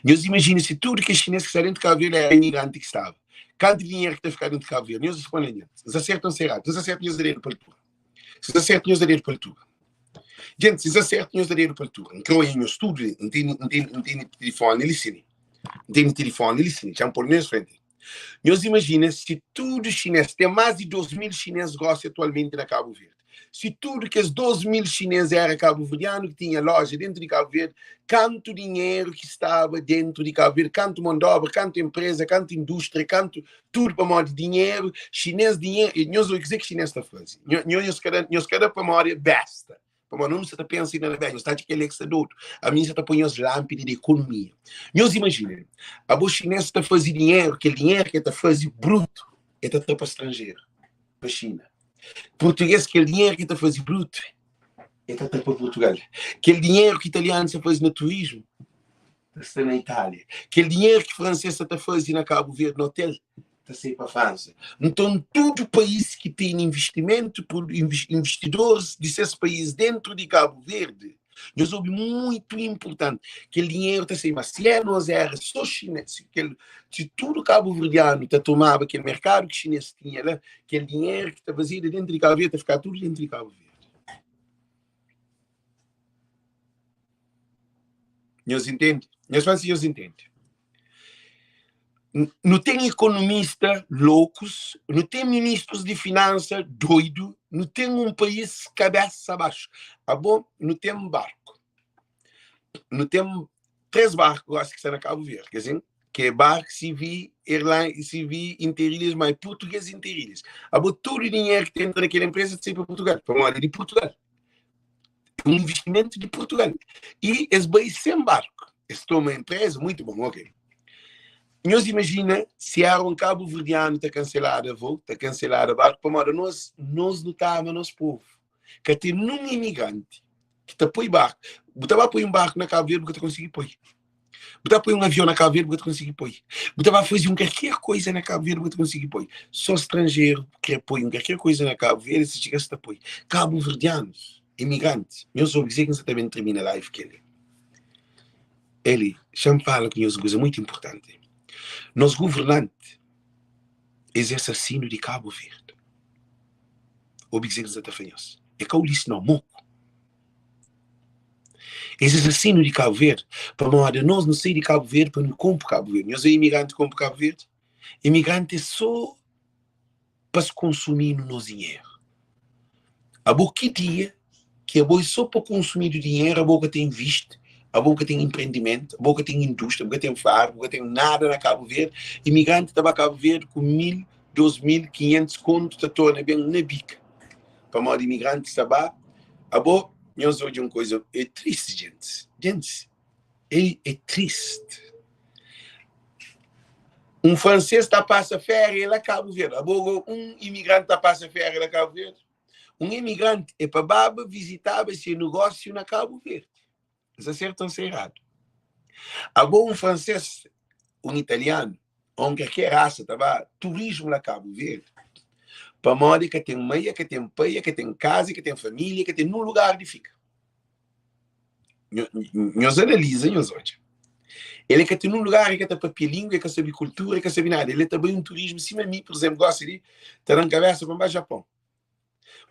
S1: Nós imaginamos se tudo que chinês que está dentro de Cabo Verde é imigrante que estava. Quanto dinheiro que está ficando dentro de Cabo Verde? Nós respondemos, nós acertamos errado, nós acertamos direito para a leitura. Nós acertamos direito para a leitura. Gente, se acertam os direitos para tudo. Então, em estudo, não tem telefone, ele ensina. Não tem telefone, ele ensina. Já por nós frente. Nós imaginamos se tudo chinês, tem mais de 2.000 chineses gostam atualmente na Cabo Verde. Se tudo que os 2.000 chineses era cabo-verdiano, que tinha loja dentro de Cabo Verde, quanto dinheiro que estava dentro de Cabo Verde, quanto mão de obra, quanto empresa, quanto indústria, quanto tudo para modo de dinheiro, chinês dinheiro, e nós vamos dizer que chinês está fazendo. Nós queremos para modo besta. Como não se está pensando na velha, está de que ele é outro. A mim se está põe as lâmpadas de economia. Nós imaginemos, a boa chinesa está fazendo dinheiro, aquele dinheiro que está fazendo bruto, está para estrangeiro, para a China. Português, aquele dinheiro que está fazendo bruto, está para Portugal. Aquele dinheiro que italiano está fazendo no turismo, está na Itália. Aquele dinheiro que francês está fazendo na Cabo Verde, no hotel, está sempre para a França. Então, todo país que tem investimento por investidores desses países dentro de Cabo Verde, nós ouvimos muito importante que o dinheiro está sempre, se nós era só chinês, se tudo cabo-verdiano está tomava aquele mercado que chinês tinha lá, aquele dinheiro que está vazio dentro de Cabo Verde, está ficar tudo dentro de Cabo Verde. Nós entendemos? Nós entendemos. Não tem economista loucos, não tem ministros de finanças doidos, não tem um país cabeça abaixo. Ah, bom, não tem um barco. Não tem 3 barcos, acho que está na Cabo Verde, quer dizer, que é barco, civil, airline, civil, interilhas, mas português interilhas. Ah, bom, todo o dinheiro que tem dentro daquela empresa é sempre para Portugal, para uma área de Portugal. É um investimento de Portugal. E esse país sem barco. Esse é uma empresa muito bom, ok. Nós imagina se era um cabo-verdiano está cancelado a voo, está cancelado a barco, para nós lutávamos nosso povo. Que tem um imigrante que está põe barco. Botava põe um barco na Cabo Verde porque está conseguindo pôr. Botava põe um avião na Cabo Verde porque está conseguindo pôr. Botava fazer qualquer coisa na Cabo Verde porque está conseguindo pôr. Só estrangeiro que põe qualquer coisa na Cabo Verde se chegasse a pôr. Cabo-verdianos, imigrantes. Meus objetivos também termina a live que ele já me fala que é uma coisa muito importante. Nosso governante é assassino de Cabo Verde. obixeres até fanhos. É que eu disse não, moco. Esse assassino de Cabo Verde, para nós não sair de Cabo Verde para não comprar Cabo Verde. Nós é imigrante compra Cabo Verde. Imigrante é só para se consumir no nosso dinheiro. A boca dia que a boca só para consumir o dinheiro, a boca tem visto, a boca tem empreendimento, a boca tem indústria, a boca tem faro, a boca tem nada na Cabo Verde. Imigrante estava a Cabo Verde com 1.000, 2.500 contos, está torna bem na bica. Para modo imigrante estava a boca. Nós hoje uma coisa, é triste, gente. Gente, é triste. Um francês está a passar férias lá Cabo Verde. Um imigrante está a passar férias lá Cabo Verde. Um imigrante é para baba visitar seu negócio na Cabo Verde. Isso é certo ou é errado? Um francês, um italiano, ou qualquer raça, estava turismo na Cabo Verde. Para modo que tem meia, que tem peia, que tem casa, que tem família, que tem num lugar de fica. Nós analisamos hoje. Ele que tem um lugar que tem papilinho, que sabe cultura, que sabe nada. Ele também um turismo, se mim, por exemplo, gosta de estar na cabeça para o Japão.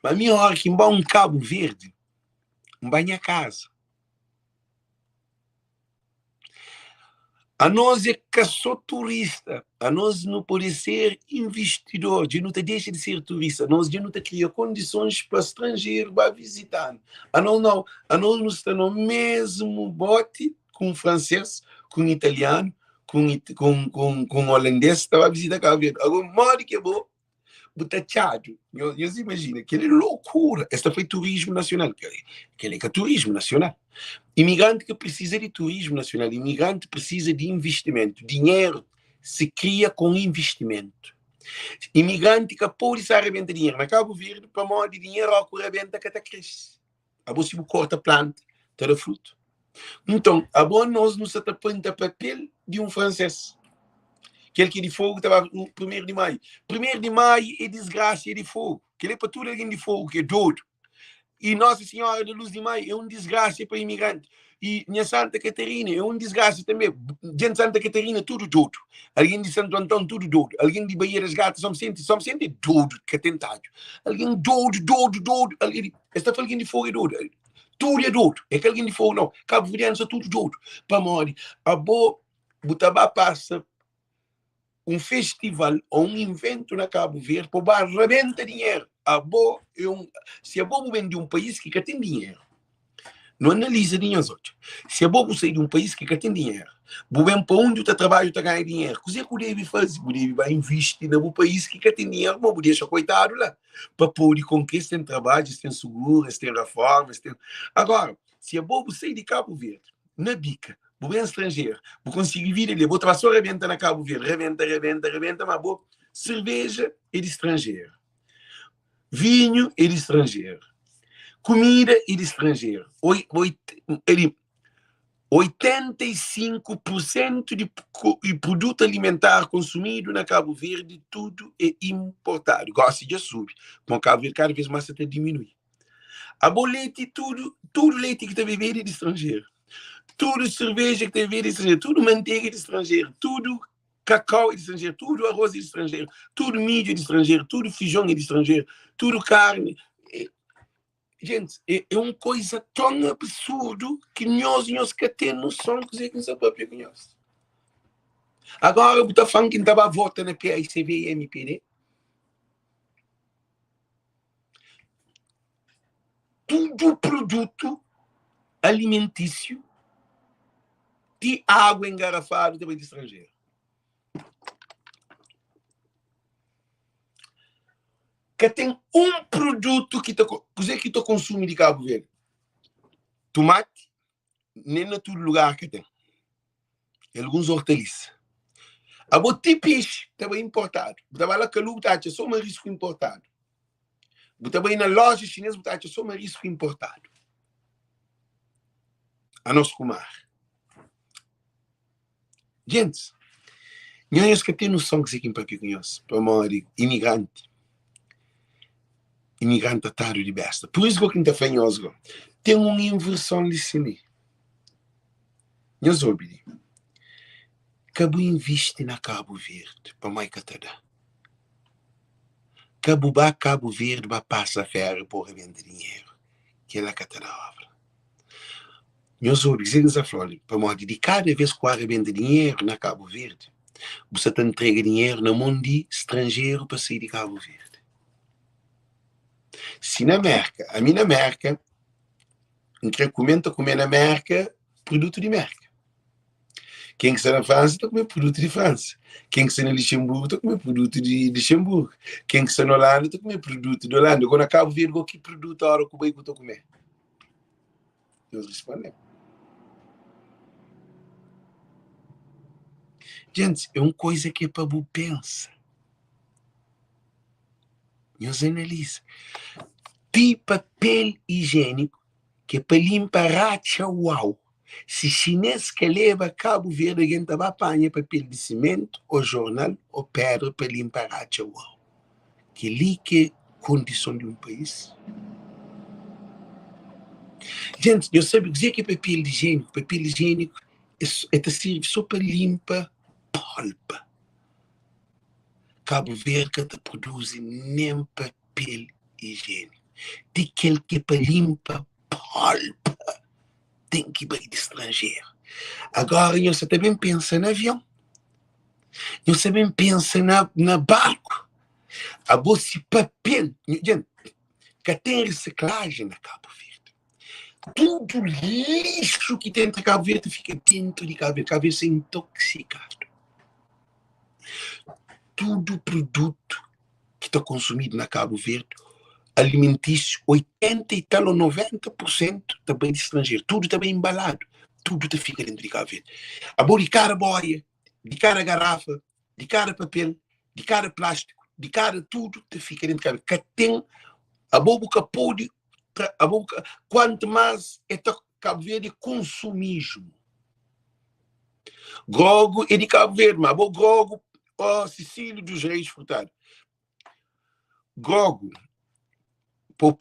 S1: Mas a minha hora que vai um Cabo Verde, vai minha casa. A nós é que sou turista. A nós não pode ser investidor. A não deixa de ser turista. A nós não cria condições para estrangeiro para visitar. A nós não. A nós não está no mesmo bote com francês, com italiano, com holandês, estava a visitar Cabo Verde. Agora, mora que é bom, botachado. Você imagina, que é loucura. Esta foi turismo nacional. Que é turismo nacional. Imigrante que precisa de turismo nacional, imigrante precisa de investimento. Dinheiro se cria com investimento. Imigrante que pode se arrebentar dinheiro. Na Cabo Verde, para modo de dinheiro, a arrebenta que está cresce. A você corta a planta, está fruto. Então, a bom nós não se tapando papel de um francês. Aquele que de fogo estava no 1º de maio. 1º de maio é desgraça de fogo. Aquele é para tudo alguém de fogo, que é doido. E Nossa Senhora da Luz de Maio é um desgraça para imigrante. E minha Santa Catarina é um desgraça também. Gente de Santa Catarina, tudo doido. Alguém de Santo Antão, tudo doido. Alguém de Bahia das Gatas, só me sente doido, que é tentado. Alguém doido. Esta foi alguém de fogo é doido. Tudo é doido. É que alguém de fogo não. Cabo Verdeano são tudo doido. Para morrer. A boa, Butabá passa um festival ou um evento na Cabo Verde para arrebenta dinheiro. Se a boa vem de um país que tem dinheiro, não analisa dinheiro outros. Se a boa sai de um país que tem dinheiro, vem para onde o trabalho está ganhando dinheiro, o que você deve fazer? Você deve investir no país que tem dinheiro, mas você deixa coitado lá, para poder conquistar tem trabalho, tem seguro, tem reformas. Agora, se a boa sai de Cabo Verde, na bica, vou bem estrangeiro, vou conseguir vir ali, vou só rebenta na Cabo Verde, rebenta, mas boa, cerveja é de estrangeiro, vinho é de estrangeiro, comida é de estrangeiro, 85% de produto alimentar consumido na Cabo Verde, tudo é importado, gosta de subir, com Cabo Verde cada vez mais até diminui. A bolete, tudo leite que está bebendo é de estrangeiro. Tudo cerveja que tem de estrangeiro, tudo manteiga de estrangeiro, tudo cacau de estrangeiro, tudo arroz de estrangeiro, tudo milho de estrangeiro, tudo feijão de estrangeiro, tudo carne. Gente, é uma coisa tão absurda que nós que temos noção que não sabe para nós. Agora, eu estou falando que estava votando na PICV e MPD. Tudo produto alimentício de água engarrafada também de estrangeiro. Que tem um produto que tu consome de Cabo Verde. Tomate, nem em todo lugar que tem. Alguns hortaliças. A botipis também importado. Estava lá que luta é só um risco importado. Estava na loja chinesa, é só um risco importado. A nós comer. Gente, nós que tem noção que se aqui para que conhece, para morrer imigrante atado de besta. Por isso que eu quinta fanhoso tem uma inversão de cine. Nós ouvimos. Cabo investe na Cabo Verde para mais catada. Cabo Verde vai passar ferro por vender dinheiro. Que é a cata da obra. Meus olhos, eles a flor, para modo de cada vez que o vende dinheiro na Cabo Verde, você te entrega dinheiro no mundo estrangeiro para sair de Cabo Verde. Se na América, a mim na América, quem comenta comer na América, produto de América. Quem que está na França está a comer produto de França. Quem que está na Luxemburgo está a comer produto de Luxemburgo. Quem que está na Holanda está a comer produto de Holanda. Agora na Cabo Verde, que produto a hora que eu estou a comer? Eles respondem. Gente, é uma coisa que é para você pensar. Meus analistas. Tem papel higiênico que é para limpar racha, uau. Se chinês que leva Cabo Verde, alguém vai apanhar papel de cimento, ou jornal, ou pedra para limpar racha, uau. Que ali que é condição de um país. Gente, eu sei dizer que papel higiênico é serve só para limpar polpa. Cabo Verde que produz nem papel higiênico. De aquele que é para limpar polpa. Tem que ir de estrangeiro. Agora, você também pensa no avião. Você também pensa na barco. A bolsa papel. Gente, que tem reciclagem na Cabo Verde. Tudo lixo que tem na Cabo Verde fica dentro de Cabo Verde. Cabo Verde é intoxicado. Tudo produto que está consumido na Cabo Verde, alimentício, 80 e tal ou 90% também de estrangeiro. Tudo também embalado. Tudo te fica dentro de Cabo Verde. A boa de cada boia, de cada garrafa, de cada papel, de cada plástico, de cada tudo te fica dentro de Cabo Verde. Que tem a boca pode, a boca, quanto mais é Cabo Verde consumismo. Grogo é de Cabo Verde, mas o Grogo, Sicílio dos Reis Furtado. Grogo, por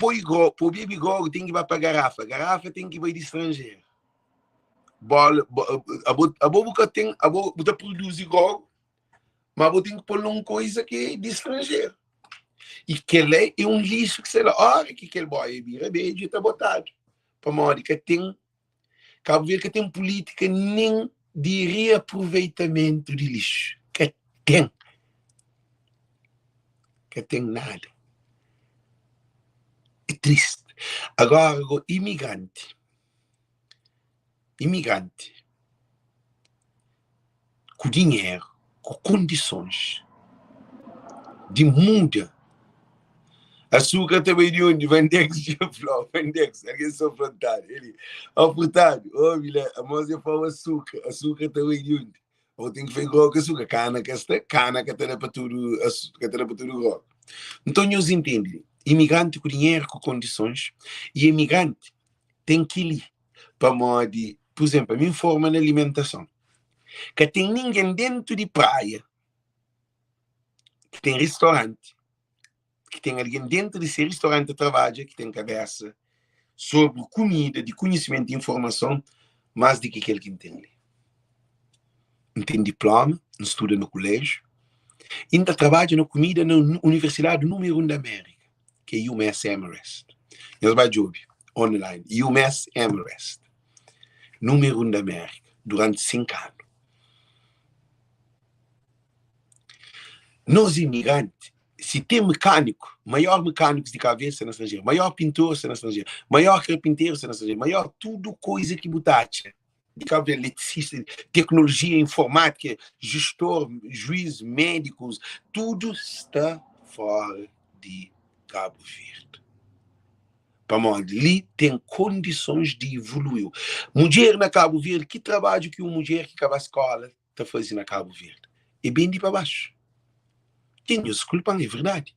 S1: beber Grogo tem que ir para a garrafa tem que ir de estrangeiro. A boca tem, a boca produz Grogo, mas eu tenho que pôr uma coisa que é de estrangeiro. E que ele é um lixo que, sei lá, hora que aquele boy bebe, está botado. Para uma que tem, Cabo Verde que tem política nem de reaproveitamento de lixo. Que tem nada. É triste. Agora, o imigrante, com dinheiro, com condições de muda. Açúcar também de onde? Vendex, Vendex, alguém só plantar. Ele, furtado, mulher, a moça fala açúcar também de onde? Ou tem que fazer igual com açúcar, cana que está para tudo, açúcar para tudo igual. Então, nós entendemos, imigrante com dinheiro, com condições, e imigrante tem que ir para modo de, por exemplo, a minha forma na alimentação, que tem ninguém dentro de praia, que tem restaurante, que tem alguém dentro desse restaurante que trabalha, que tem cabeça sobre comida, de conhecimento e informação, mais do que aquele que entende. Não tem diploma, não estuda no colégio, ainda trabalha na comida na universidade número 1 da América, que é UMass Amherst. Ele vai de online, UMass Amherst, número 1 da América, durante 5 anos. Nós imigrantes, se tem mecânico, maior mecânicos de cabeça na estrangeira, maior pintor na estrangeira, maior carpinteiro na estrangeira, maior tudo coisa que botaste. De Cabo Verde, eletricista, tecnologia, informática, gestor, juiz, médicos, tudo está fora de Cabo Verde. Para ali tem condições de evoluir. Mulher na Cabo Verde, que trabalho que uma mulher que acaba a escola está fazendo na Cabo Verde? É bem de para baixo. Quem nos culpa, é verdade.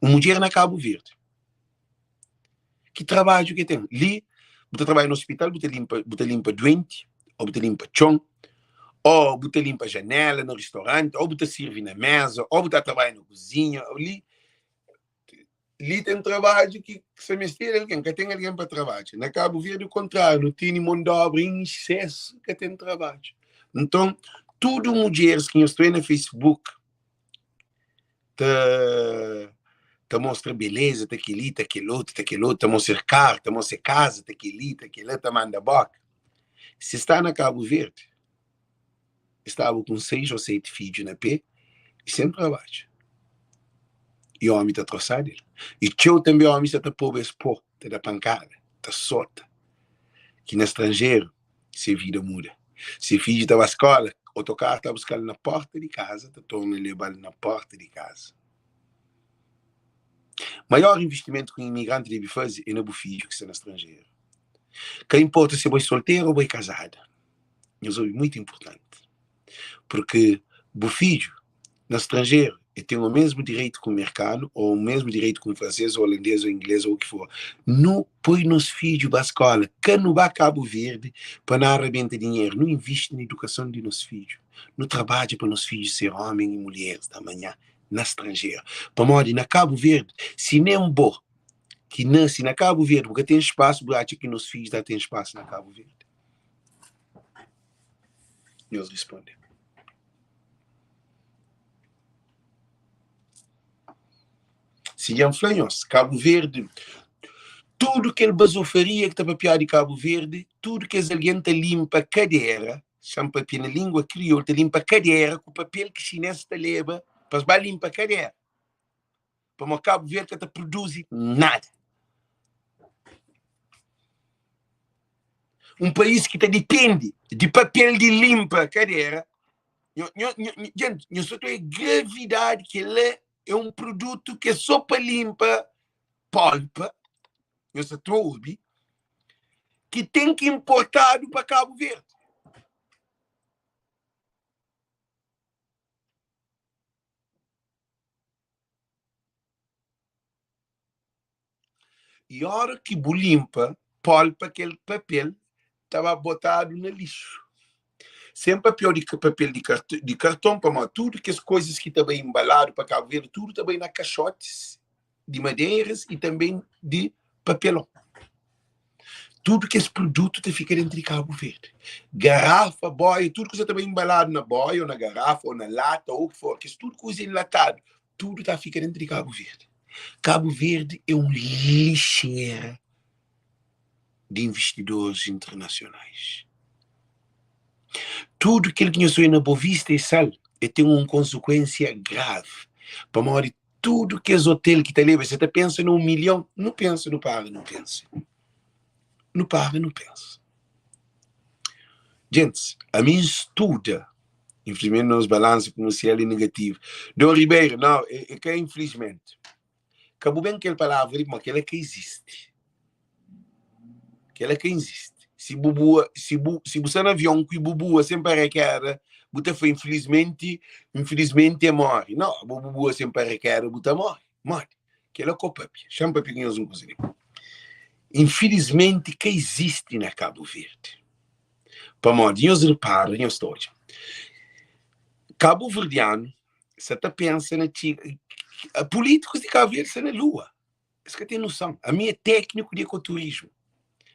S1: Uma mulher na Cabo Verde. Que trabalho que tem? Ali, você trabalha no hospital, você limpa doente, ou você limpa chão, ou você limpa janela no restaurante, ou você serve na mesa, ou você trabalha na cozinha. Ali tem trabalho que se mistura alguém, que tem alguém para trabalhar. Na Cabo Verde, o contrário, não tem mão de obra em excesso que tem trabalho. Então, tudo mulheres que eu estou no Facebook, te mostra beleza, aquele outro, te mostra carro, te mostra casa, aquele te manda boca. Se está na Cabo Verde, estava com 6 ou 7 filhos na pé e sempre abaixo. E o homem está troçado ele. E eu também, o homem está pobre expor, está da pancada, está solta. Que no estrangeiro, se vida muda. Se filho está na escola, o autocarro está buscando na porta de casa, está tornando levar na porta de casa. Maior investimento que um imigrante deve fazer é no filho que está no estrangeiro. Que importa se é solteiro ou é casado. Isso é muito importante. Porque o filho no estrangeiro tem o mesmo direito que o americano, ou o mesmo direito que o francês, ou holandês, ou inglês, ou o que for. Não põe nos filhos para a escola, que não vai a Cabo Verde para não arrebentar dinheiro. Não investe na educação de nossos filhos. Não trabalha para nossos filhos ser homens e mulheres da manhã, na estrangeira. Para modo, na Cabo Verde, se nem um bom que nasce na Cabo Verde, porque tem espaço, acha que nossos filhos já têm espaço na Cabo Verde. Deus responde. Se influenciamos Cabo Verde, tudo que ele basofaria que está para piar de Cabo Verde, tudo que alguém te limpa cadeira, chama papel na língua crioula, te limpa cadeira com o papel que chinês te leva, para limpa cadeira. Para o Cabo Verde que te produz nada. Um país que te depende de papel de limpa cadeira, gente, isso é gravidade que ele é um produto que só para limpa polpa, essa troube, que tem que importado para Cabo Verde. E a hora que limpa, polpa aquele papel estava botado no lixo. Sempre papel de cartão para tudo que as coisas que também embalado para Cabo Verde, tudo também na caixotes de madeiras e também de papelão. Tudo que esse produto te fica dentro de Cabo Verde. Garrafa, boia, tudo que você também embalado na boia, ou na garrafa, ou na lata, ou o que for, que é tudo coisa enlatado, tudo tá fica dentro de Cabo Verde. Cabo Verde é um lixeira de investidores internacionais. Tudo que ele conheceu na Boa Vista e Sal tem uma consequência grave. Para morrer tudo que os hotéis que te levam, você pensa num milhão, não pensa, não para, não pensa. Não para, não pensa. Gente, a mim estuda, infelizmente nos balanços comercial e negativo. Dom Ribeiro, não, é que infelizmente. Acabou bem aquela palavra, mas aquela que existe. Aquela que existe. Se você no avião que bubu sempre requer, você foi infelizmente morre. Não, bubu sempre requer, você morre. Aquela copa, chama para pequenos um cozinho. Infelizmente que existe na Cabo Verde. Para morrer, eu reparo, eu estou. Cabo Verdeano, você está pensando políticos de Cabo Verde são na lua. Isso que tem noção. A minha técnico de ecoturismo.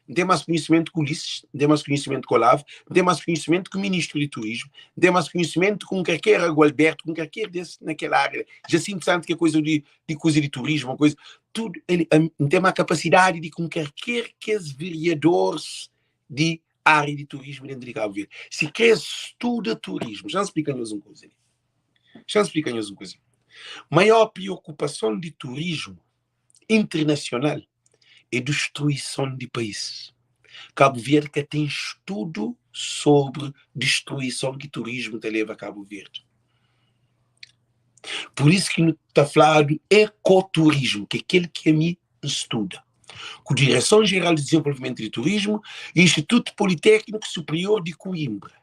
S1: Não tem mais conhecimento com o Ulisses, não tem mais conhecimento com o Olavo, não tem mais conhecimento com o ministro de turismo, não tem mais conhecimento com qualquer Gualberto, com qualquer desse naquela área. Já sinto tanto que é coisa de coisa de turismo, coisa, tudo, ele não tem mais capacidade de com qualquer que os vereadores de área de turismo dentro de Cabo Verde. Se quer estuda turismo, já explica-nos uma coisa. Maior preocupação de turismo internacional é destruição de país. Cabo Verde que tem estudo sobre destruição que turismo te leva a Cabo Verde. Por isso que está falando ecoturismo, que é aquele que a mim estuda. Com a Direção-Geral de Desenvolvimento de Turismo e Instituto Politécnico Superior de Coimbra,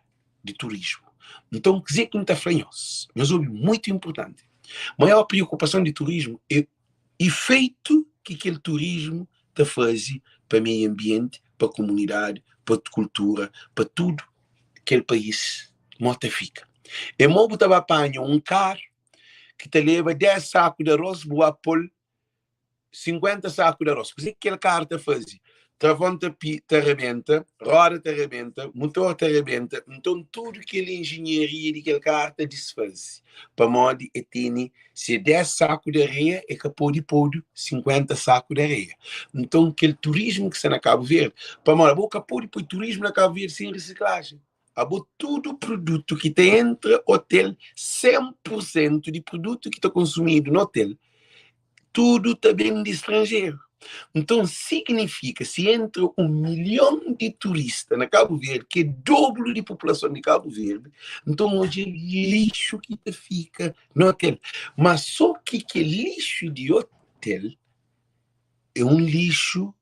S1: de Turismo. Então, quer dizer que não está falando isso. Mas é muito importante. A maior preocupação de turismo é o efeito que aquele turismo te faz para o meio ambiente, para a comunidade, para a cultura, para tudo que aquele país morta fica. É bom que apanha um carro que te leva 10 sacos de arroz, boa pôr 50 sacos de arroz. O que aquele carro te faz? travão te arrebenta, roda te arrebenta, motor te arrebenta, então tudo aquela engenharia de aquele carro te desfaz. Para modo e tem, se 10 sacos de areia, é que pode pôr 50 sacos de areia. Então, aquele turismo que se na Cabo Verde, para modo, a boca pode pôr turismo na Cabo Verde sem reciclagem. Abo todo produto que te entra hotel, 100% de produto que está consumido no hotel, tudo está bem de estrangeiro. Então, significa, se entra 1 milhão de turistas na Cabo Verde, que é dobro de população de Cabo Verde, então hoje é lixo que te fica no hotel. Mas só que lixo de hotel é um lixo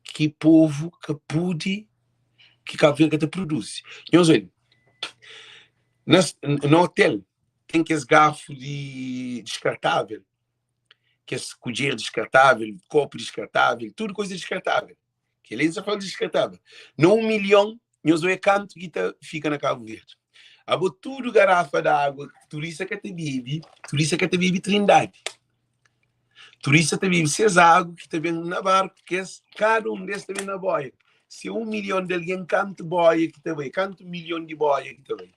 S1: que povo que pode, que Cabo Verde te produz. Então, no hotel tem que as garfos de descartável, que é colher descartável, copo descartável, tudo coisa descartável. Que eles só falam descartável. No 1 milhão, nós é canto que fica na Cabo Verde. Abo tudo garrafa d'água, turista que te vive Trindade. Turista te vive Cesago, que te vem na barco, que é cada desses te vem na boia. Se 1 milhão de alguém canto boia que te vem, canto 1 milhão de boia que te vem.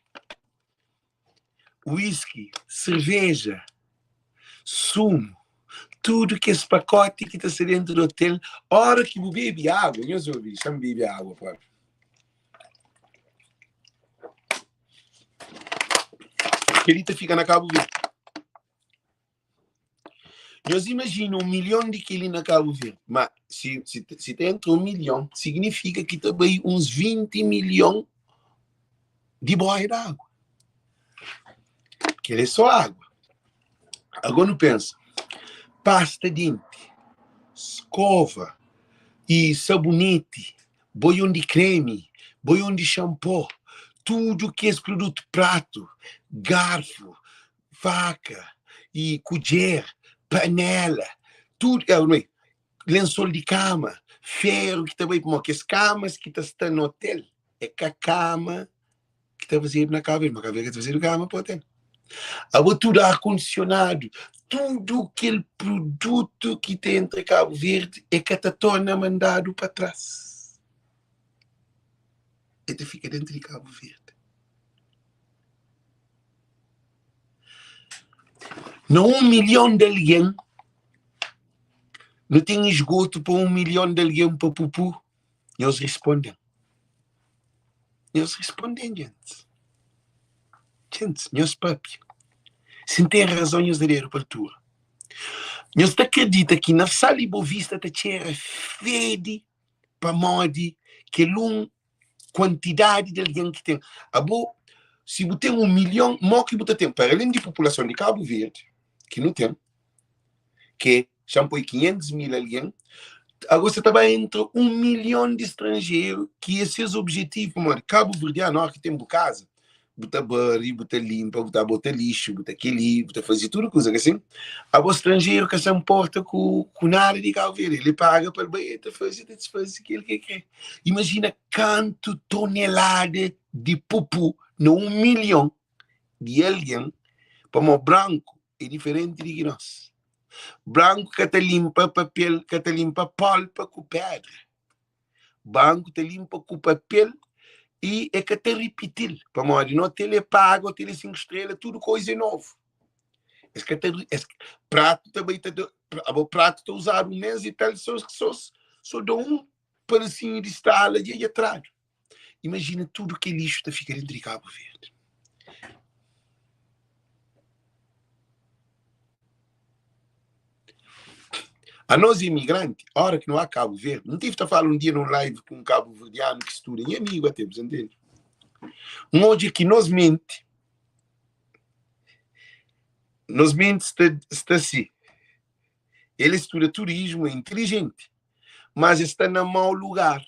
S1: Whisky, cerveja, sumo, tudo que esse pacote que está dentro do hotel, hora que eu bebe água, eu só ouvi, chama bebe água, pô. Que ele fica na Cabo Verde. Nós imaginamos 1 milhão de quilos na Cabo Verde, mas se tem 1 milhão, significa que também uns 20 milhões de boia d'água. Que ele é só água. Agora não pensa. Pasta de dente, escova e sabonete, boião de creme, boião de shampoo, tudo que é esse produto, prato, garfo, faca e colher, panela, tudo, lençol de cama, ferro que também, porque as camas que estão no hotel, é que a cama que está fazendo na Cabo Verde, mas a Cabo Verde está fazendo cama para o hotel. Agora tudo ar-condicionado, tudo aquele produto que tem entre Cabo Verde é que te torna mandado para trás. E te fica dentro de Cabo Verde. No 1 milhão de alguém, não tem esgoto para 1 milhão de alguém para pupu. Eles respondem. Gente. Gente, meus papi. Se tem razão, eles darem abertura. Eles acreditam que na sala Bovista te tira fede para modo que uma quantidade de alguém que tem. Se você tem 1 milhão, mal que você tem, para além de população de Cabo Verde, que não tem, que já põe 500 mil alguém, agora você também entra 1 milhão de estrangeiros, que esses objetivos, mano, Cabo Verdeano, que tem casa, botar bari, botar limpa, botar lixo, botar aquele, botar fazer tudo coisa assim. O estrangeiro que se importa com nada de Cabo Verde, ele paga para ele fazer aquilo que quer. Imagina quanto tonelada de pupu no 1 milhão de alguém, como branco, é diferente de nós. Branco que te limpa papel, que te limpa polpa com pedra. Branco te limpa com papel e é que te repetir. Para modo, no hotel é pago, hotel é 5 estrelas, tudo coisa nova. Prato também, o prato está usado 1 mês e tal, só dá um pedacinho de estala e atrás. Imagina tudo que lixo está ficando dentro de Cabo Verde. A nós imigrantes, a hora que não há Cabo Verde, não tive que falar um dia num live com um cabo verdeano que estuda, e amigo até, você entende? Hoje que nós mente está assim. Ele estuda turismo, é inteligente, mas está no mau lugar.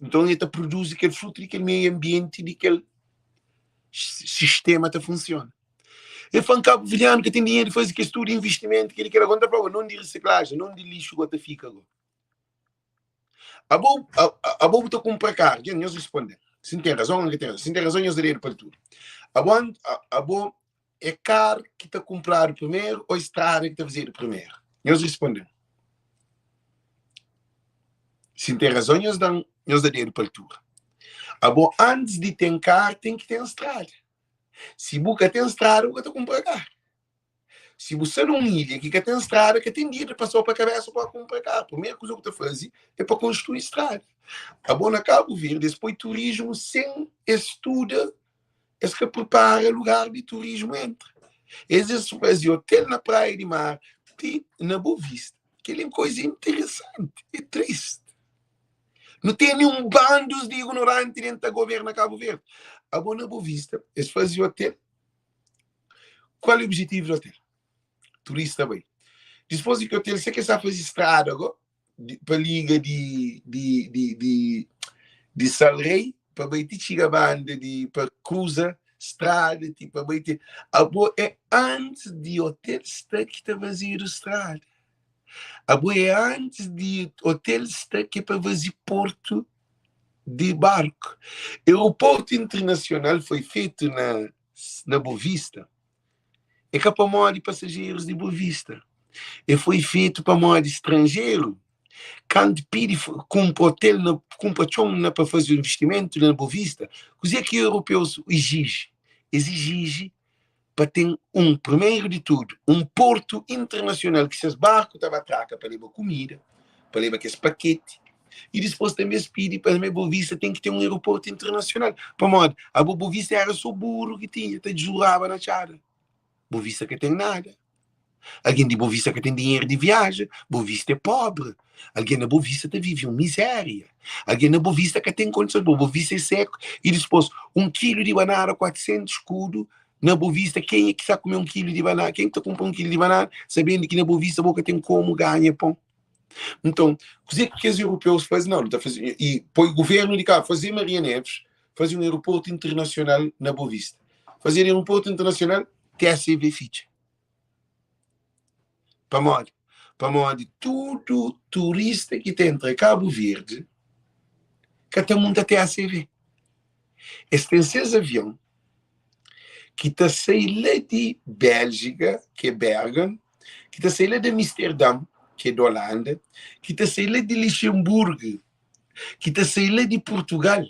S1: Então ele produz aquele fruto daquele meio ambiente, daquele sistema que funciona. Ele fala cabo verdeano que tem dinheiro, faz que estuda investimento, que ele quer contar para não de reciclagem, não de lixo que fica agora. A boa está comprar carro, e nós respondemos. Se tem razão, não tem razão. Se tem razão, nós daremos para tudo. A boa é carro que está a comprar o primeiro ou estrada que está a fazer o primeiro? Nós respondemos. Se tem razão, nós damos dinheiro para a altura. Agora, antes de ter carro, tem que ter estrada. Se você tem estrada, você compra carro. Se você não ilha que tem estrada, que tem dinheiro passou para a cabeça para comprar carro. A primeira coisa que você faz é para construir estrada. Agora, na Cabo Verde, depois turismo sem estudo, é que prepara lugar de turismo entra. Eles fazem hotel na praia de mar, na Boa Vista. Que é uma coisa interessante, é triste. Não tem nenhum bando de ignorantes dentro do governo de Cabo Verde. Agora, na Boa Vista, eles fazem hotel. Qual é o objetivo do hotel? Turista bem. Depois que o hotel, você quer fazer estrada agora, para a liga de Salrei, para bater Chigabanda, para cruzar estrada, para bater. Agora, é antes de hotel estar que está vazio a estrada. Agora, é antes de hotel estar que é para fazer porto de barco. O aeroporto internacional foi feito na Boa Vista. É que para morar de passageiros de Boa Vista. E foi feito para morar estrangeiro. Quando pede compra hotel, compra chão para fazer investimento na Boa Vista, o que é que os europeus exigem? Exigem para ter primeiro de tudo, porto internacional que esses barcos estavam atraca para levar comida, para levar aqueles paquetes. E depois também se pede para a Boa Vista tem que ter aeroporto internacional. Para modo, a Boa Vista era só burro que tinha, até jurava na chara. Boa Vista que tem nada. Alguém de Boa Vista que tem dinheiro de viagem, Boa Vista é pobre. Alguém na Boa Vista vive uma miséria. Alguém na Boa Vista que tem condições, Boa Vista é seco. E depois, 1 quilo de banana, 400 escudo. Na Boa Vista, quem é que está a comer 1 quilo de banana? Quem está a comprar 1 quilo de banana, sabendo que na Boa Vista a boca tem como ganha pão? Então, o que os europeus fazem? Não está fazendo. E põe o governo de cá, fazer Maria Neves, fazer um aeroporto internacional na Boa Vista. Fazer um aeroporto internacional, TACV ficha. Para modo, tudo turista que tem entre Cabo Verde, que tem muito até a CV. Este tem 6 aviões que está saindo de Bélgica, que é Bergen, que está saindo de Amsterdã, que é de Holanda, que está saindo de Luxemburgo, que está saindo de Portugal,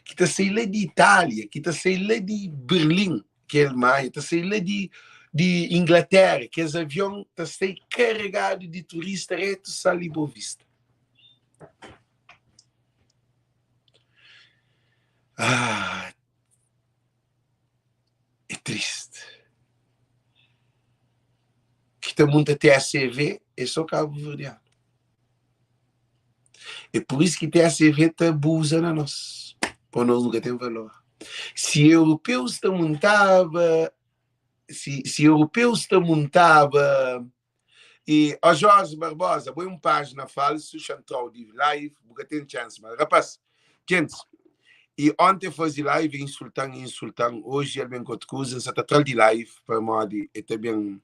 S1: que está saindo de Itália, que está saindo de Berlim, que é Alemanha, está saindo de Inglaterra, que os aviões estão carregados de turistas retos a Boa Vista. É triste. Que está muito até a CV, é só Cabo Verdeano. É por isso que a CV está abusa na nós. Para nós nunca tem valor. Se europeus estão montava se europeus estão montava e a Jorge Barbosa põe uma página falsa, central de live, porque tem chance, mas rapaz, gente, e ontem fazia live insultando, hoje ele vem com outra coisa, está atrás de live, para modo, e também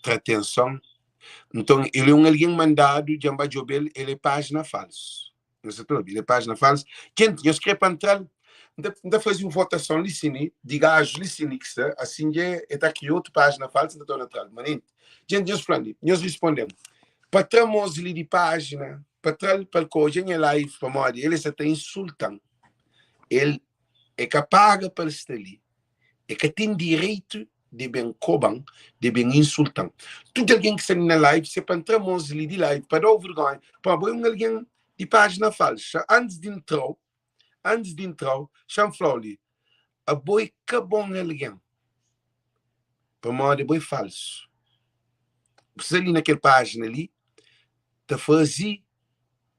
S1: atenção. Então, ele é alguém mandado de Ambajobel, ele é página falsa. Ele é página falsa. Gente, eu escrevo para entrar, ainda fazer uma votação ali, de gajos ali, assim, está aqui outra página falsa, ainda estou na entrada. Mas, gente, nós respondemos. Para tramos ali de página, para trás, para que hoje é live, para modo, ele está insultando. Ele é que paga para estar ali. É que tem direito de bem cobam, de bem insultam. Tudo alguém que está na live, se para entrar ali de live, para dar vergonha, para pôr alguém de página falsa, antes de entrar, chanflou ali, a boi que bom alguém. Para modo boi falso. Você ali naquela página ali, está fazendo,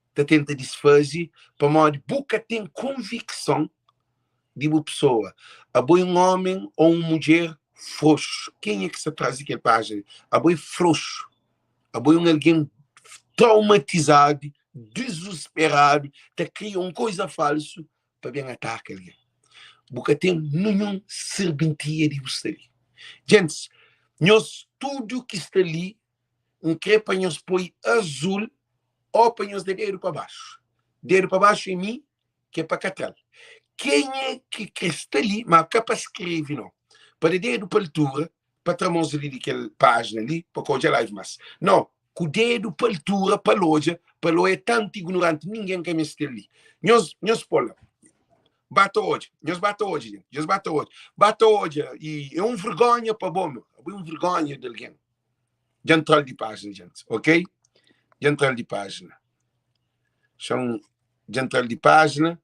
S1: está tentando desfazer, para modo boca tem convicção de uma pessoa. A boi homem ou uma mulher frouxo. Quem é que se traz aquela página? A boi frouxo. A boi alguém traumatizado, desesperado, que cria uma coisa falsa para bem atacar alguém. Porque tem nenhum serventia de você. Gente, nós tudo que está ali, um que para nós põe azul ou para nós de dedo para baixo. Dedo para baixo em mim, que é para cá. Quem é que está ali, mas que para escrever, não? Para dedo para altura, para tramos ali daquela página ali, para que eu live mais. Não, com o dedo para a altura, para a loja é tanto ignorante, ninguém quer me estar ali. Nós pola, bate hoje, gente, bate hoje, e é uma vergonha para bom, é uma vergonha de alguém. De entrar de página, gente, ok? De entrar de página. São de entrar de página,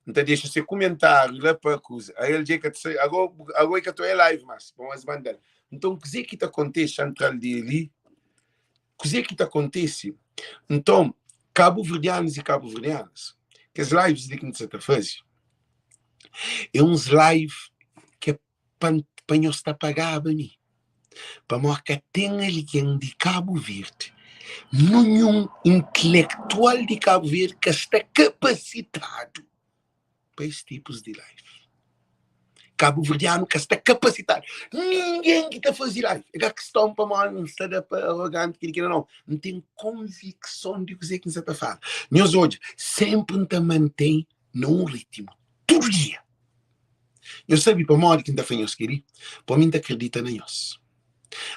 S1: então deixa seu comentário lá para a coisa. Aí ele diz que agora que estou em live, mas vamos mandar. Então, o que acontece entrar de ali? O que acontece? Então, cabo-verdianos e cabo-verdianas, que as lives de que você está fazendo, é uns lives que é para nós estar pagando a mim. Para mostrar que tem alguém de Cabo Verde, nenhum intelectual de Cabo Verde que está capacitado para esses tipos de live. Cabo-verdiano que está capacitado. Ninguém que está fazendo live. É questão para mim, não está arrogante, que não tem convicção de o que você está falando. Nós hoje sempre nos mantém num ritmo, todo dia. Eu sei para mim que está fazendo isso, querido, para mim acredita em nós.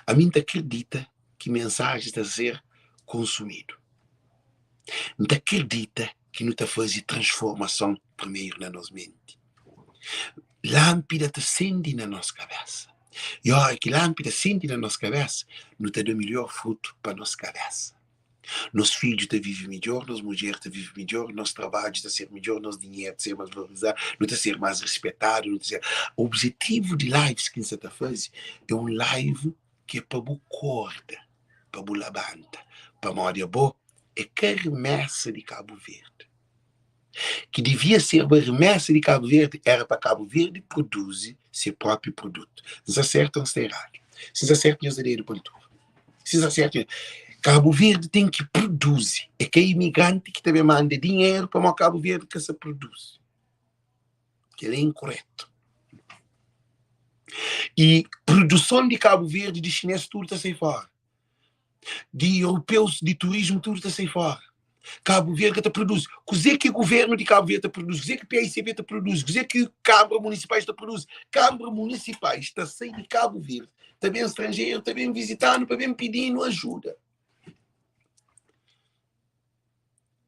S1: A mim acredita que mensagem está a ser consumido. Não acredita que não está a fazer transformação primeiro na nossa mente. Lâmpada está acende na nossa cabeça. E a hora que lâmpada acende na nossa cabeça, não está dando melhor fruto para a nossa cabeça. Nossos filhos estão vivendo melhor, nossas mulheres estão vivendo melhor, nosso trabalho está a ser melhor, nosso dinheiro está a ser mais valorizado, não está a ser mais respeitado. Não está a ser... O objetivo de lives que você está fazendo é um live que é para o corda, para o labanta, para a moda boa, é que a remessa de Cabo Verde. Que devia ser uma remessa de Cabo Verde, era para Cabo Verde produzir seu próprio produto. Se está certo ou está errado. Se está certo, nós daremos para tudo. Se está certo, Cabo Verde tem que produzir. É que é imigrante que também manda dinheiro para o Cabo Verde que se produz. Que é incorreto. E produção de Cabo Verde, de chinês, tudo está sem fora. De europeus, de turismo, tudo está sem fora. Cabo Verde está produz. O que o governo de Cabo Verde produz? O que o PICB está produz? O que Câmara Municipais está produz? Câmara Municipais está saindo de Cabo Verde. Está bem estrangeiro, está bem visitando, está bem pedindo ajuda.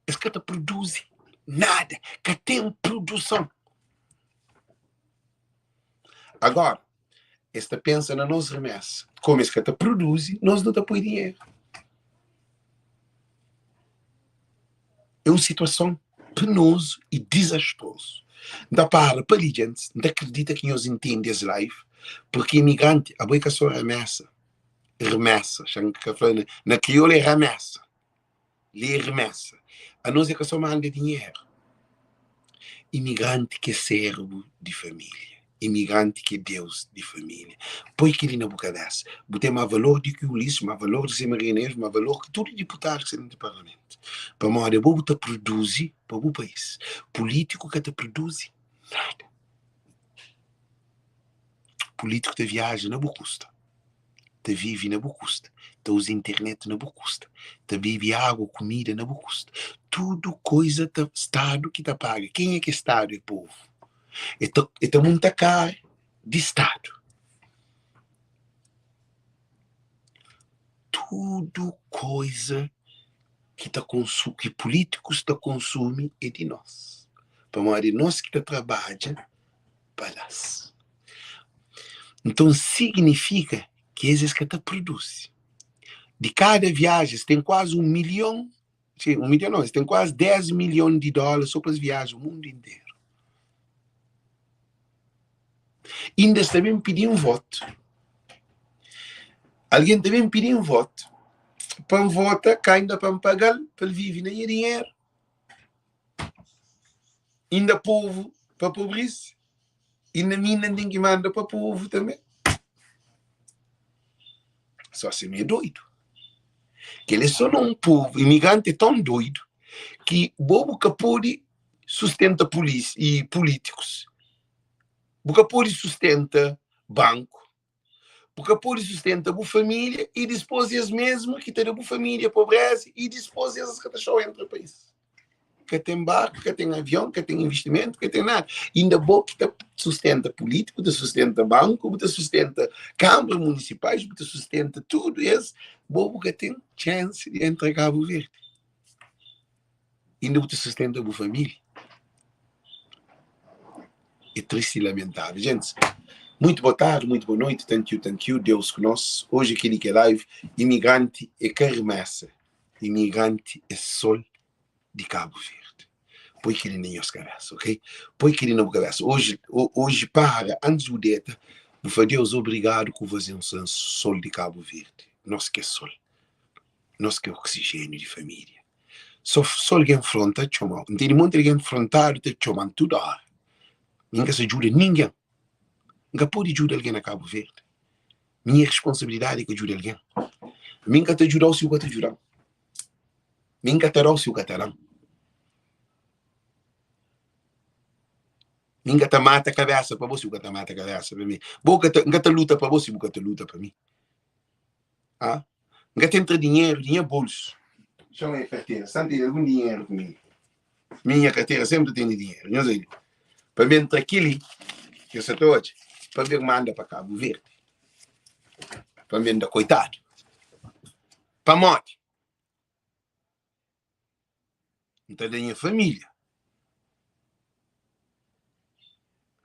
S1: Esse que está produz nada. Que tem produção. Agora, esta pensa na nossa remessa. Como esse que está produz, nós não está por dinheiro. É uma situação penosa e desastrosa. Não para gente, não acredita que nós entendemos esse live, porque imigrante, a boa que só remessa, na crioula é remessa, lhe remessa, a nós é que só manda dinheiro. Imigrante que é servo de família, imigrante que é Deus de família. Põe aquilo na boca dessa. Botei mais valor do que o Ulisses, mais valor do que Maria Neves, mais valor que todo deputado que está no Parlamento. Para a moda, bobo te produz para o país. Político que te produz nada. Político te viaja na boa custa. Te vive na boa custa. Te usa internet na boa custa. Te bebe água, comida na boa custa. Tudo coisa do Estado que te paga. Quem é que é Estado? É povo. É muita cara de Estado. Tudo coisa que políticos te consumem é de nós. Para de nós que trabalha para nós. Então significa que esses que te produzem. De cada viagem, tem quase 1 milhão, sim, 1 milhão não, tem quase 10 milhões de dólares só para as viagens o mundo inteiro. Ainda também pedir um voto. Alguém também pedir um voto. Para votar, cá ainda para pagar, para viver nem dinheiro. Ainda povo para pobreza. Ainda mina tem que mandar para povo também. Só se me é doido. Que eles são um povo imigrante tão doido que bobo que pode sustenta polícia e políticos. Boca pode sustenta banco. Boca pode sustenta a família e depois eles mesmos que têm a família, pobreza e depois eles que estão entre o país. que tem barco, que tem avião, que tem investimento, que tem nada. Ainda bom que sustenta político, que sustenta banco, que sustenta câmaras municipais, que sustenta tudo isso. Bom que tem chance de entrar em Cabo Verde. Ainda que sustenta a família. É triste e lamentável. Gente, muito boa tarde, muito boa noite. Thank you. Deus conosco. Hoje aqui que é live. Imigrante é carmessa. Imigrante é sol de Cabo Verde. Põe que ele nem os cabeças, ok? Põe que ele não cabeça. Hoje para, antes do deta, vou Deus obrigado com fazer um sol de Cabo Verde. Nós que é sol. Nós que é oxigênio de família. Só alguém enfrenta, chama. Não tem muito ninguém enfrentado, te chamam tudo a hora. Ninguém se ajuda ninguém. Ninguém pode ajudar alguém na Cabo Verde. Minha responsabilidade é que ajude alguém. Ninguém te ajudar se o que te ajudar. Ninguém te dar se o que te dar. Ninguém te mata a cabeça para você, o que te mata a cabeça para mim. Ninguém te luta para você, o que te luta para mim. Ah? Ninguém te entra dinheiro bolso. Chama aí a carteira. Sempre tem algum dinheiro comigo. Minha carteira sempre tem dinheiro. Não sei. Para mim, entra aquele que eu estou hoje, para ver manda para Cabo Verde. Para mim, da coitado. Para morte. Então, da minha família.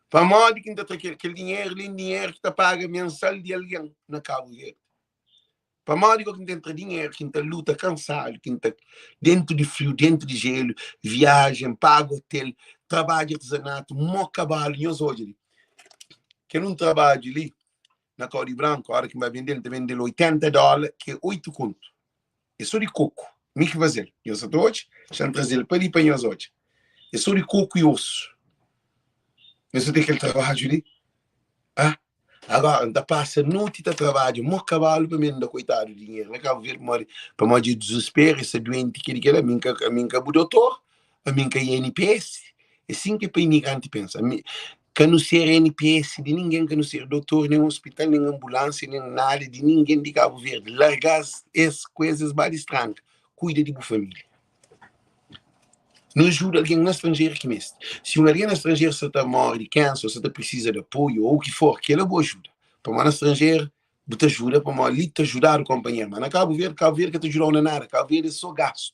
S1: Para morte, que ainda tem aquele dinheiro que te paga mensal de alguém na Cabo Verde. Para morte, que ainda tem dinheiro, que ainda luta cansado, que ainda dentro de frio, dentro de gelo, viagem, paga hotel, trabalho de artesanato, mó cavalo, e hoje. Que não trabalho ali, na Código Branco, a hora que vai vender, ele vende $80, que é 8 conto. É só de coco. Me que fazer. Eu sou hoje, já trazer para ali para nós hoje. É só de coco e osso. Eu só tenho aquele trabalho ali. Ah? Agora, ainda passa noite de trabalho, mó cavalo para mim, ainda coitado do dinheiro. Eu acabo ver para mais de desespero, esse doente que ele quer, a mim que é o doutor, a mim que é NPS. É assim que para imigrante pensa. Que não ser NPS de ninguém, que não ser doutor, nem hospital, nem ambulância, nem nada de ninguém de Cabo Verde. Largar as coisas mais estranhas. Cuida de sua família. Não ajuda alguém no estrangeiro que mesmo. Se alguém no estrangeiro se está morre de câncer, se está precisa de apoio, ou o que for, que ela boa ajuda. Para uma estrangeiro, te ajuda, para uma ali te ajudar o companheiro. Mas na Cabo Verde que te ajudou nada. Cabo Verde é só gasto.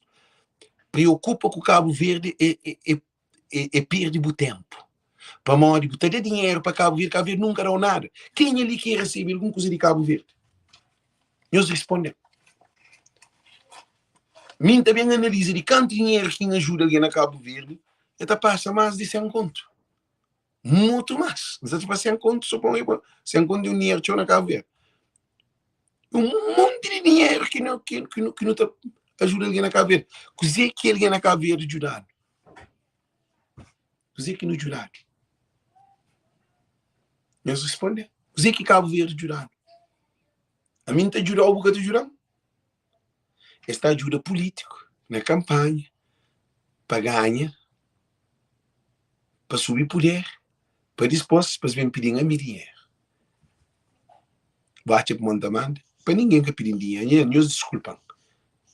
S1: Preocupa com o Cabo Verde e perde o tempo. Para morrer, botar dinheiro para Cabo Verde nunca dá nada. Quem ali quer receber alguma coisa de Cabo Verde? Eles respondem. Mim também analisa de quanto dinheiro que ajuda alguém na Cabo Verde, até passa mais de 100 conto. Muito mais. Não sei se 100 conto, suponho, 100 conto de um dinheiro que na Cabo Verde. Um monte de dinheiro que não ajuda alguém na Cabo Verde. Coisa que alguém na Cabo Verde ajudar. Coisa que não ajudar. Eles respondem. Coisa que Cabo Verde ajudar. A mim te ajuda o que te ajuda. Esta ajuda político na campanha para ganhar, para subir poder, para disposto, para vir pedir a mim dinheiro. Bate para montamento, para ninguém que pedir dinheiro, nos desculpam.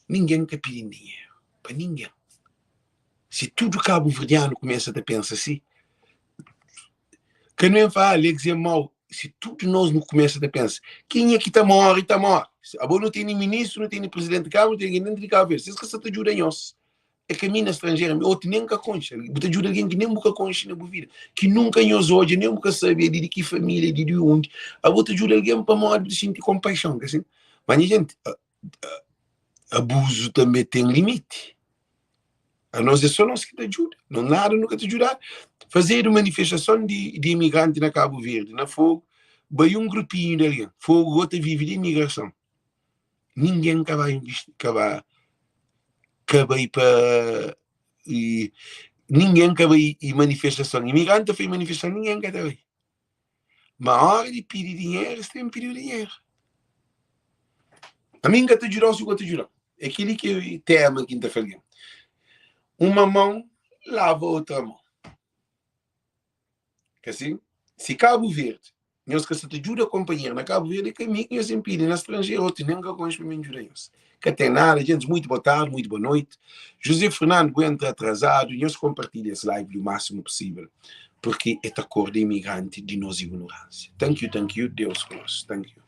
S1: Ninguém que pedir dinheiro, para ninguém. Se tudo cabo verdeano começa a pensar assim, que não é fala, é mal. Se tudo nós não começa a pensar, quem é que está morto, está morto. Agora não tem nem ministro, não tem nem presidente de Cabo, não tem ninguém de Cabo Verde. Se você te ajuda em nós, é que a mina estrangeira, outro nem nunca concha. Você ajuda alguém que nem nunca concha na vida, que nunca nos hoje, nem nunca sabia de que família, de onde. A você ajuda alguém para morrer de sentir compaixão, assim. Mas, gente, abuso também tem limite. A nós é só nós que te ajuda, não nada nunca te ajudar. Fazer uma manifestação de imigrante na Cabo Verde, na Fogo, vai um grupinho dali, Fogo, outra vive de imigração. Ninguém que vai para ninguém que vai em manifestação. Imigrante foi manifestação, ninguém que vai. Mas a hora de pedir dinheiro, você tem que pedir dinheiro. A mim que te ajudou, se eu te ajudou. É aquele que eu tema quinta-feira. Uma mão lava a outra mão. Que assim, se Cabo Verde nós que se te ajuda a acompanhar na Cabo Verde, que mim nós impedem na estrangeiro, outro nem que conheço para me ajudar nós. Que tem nada, gente, muito boa tarde, muito boa noite. José Fernando aguenta atrasado, nós compartilhamos esse live o máximo possível, porque é a cor de imigrante de nossa ignorância. Thank you, Deus conosco. Thank you.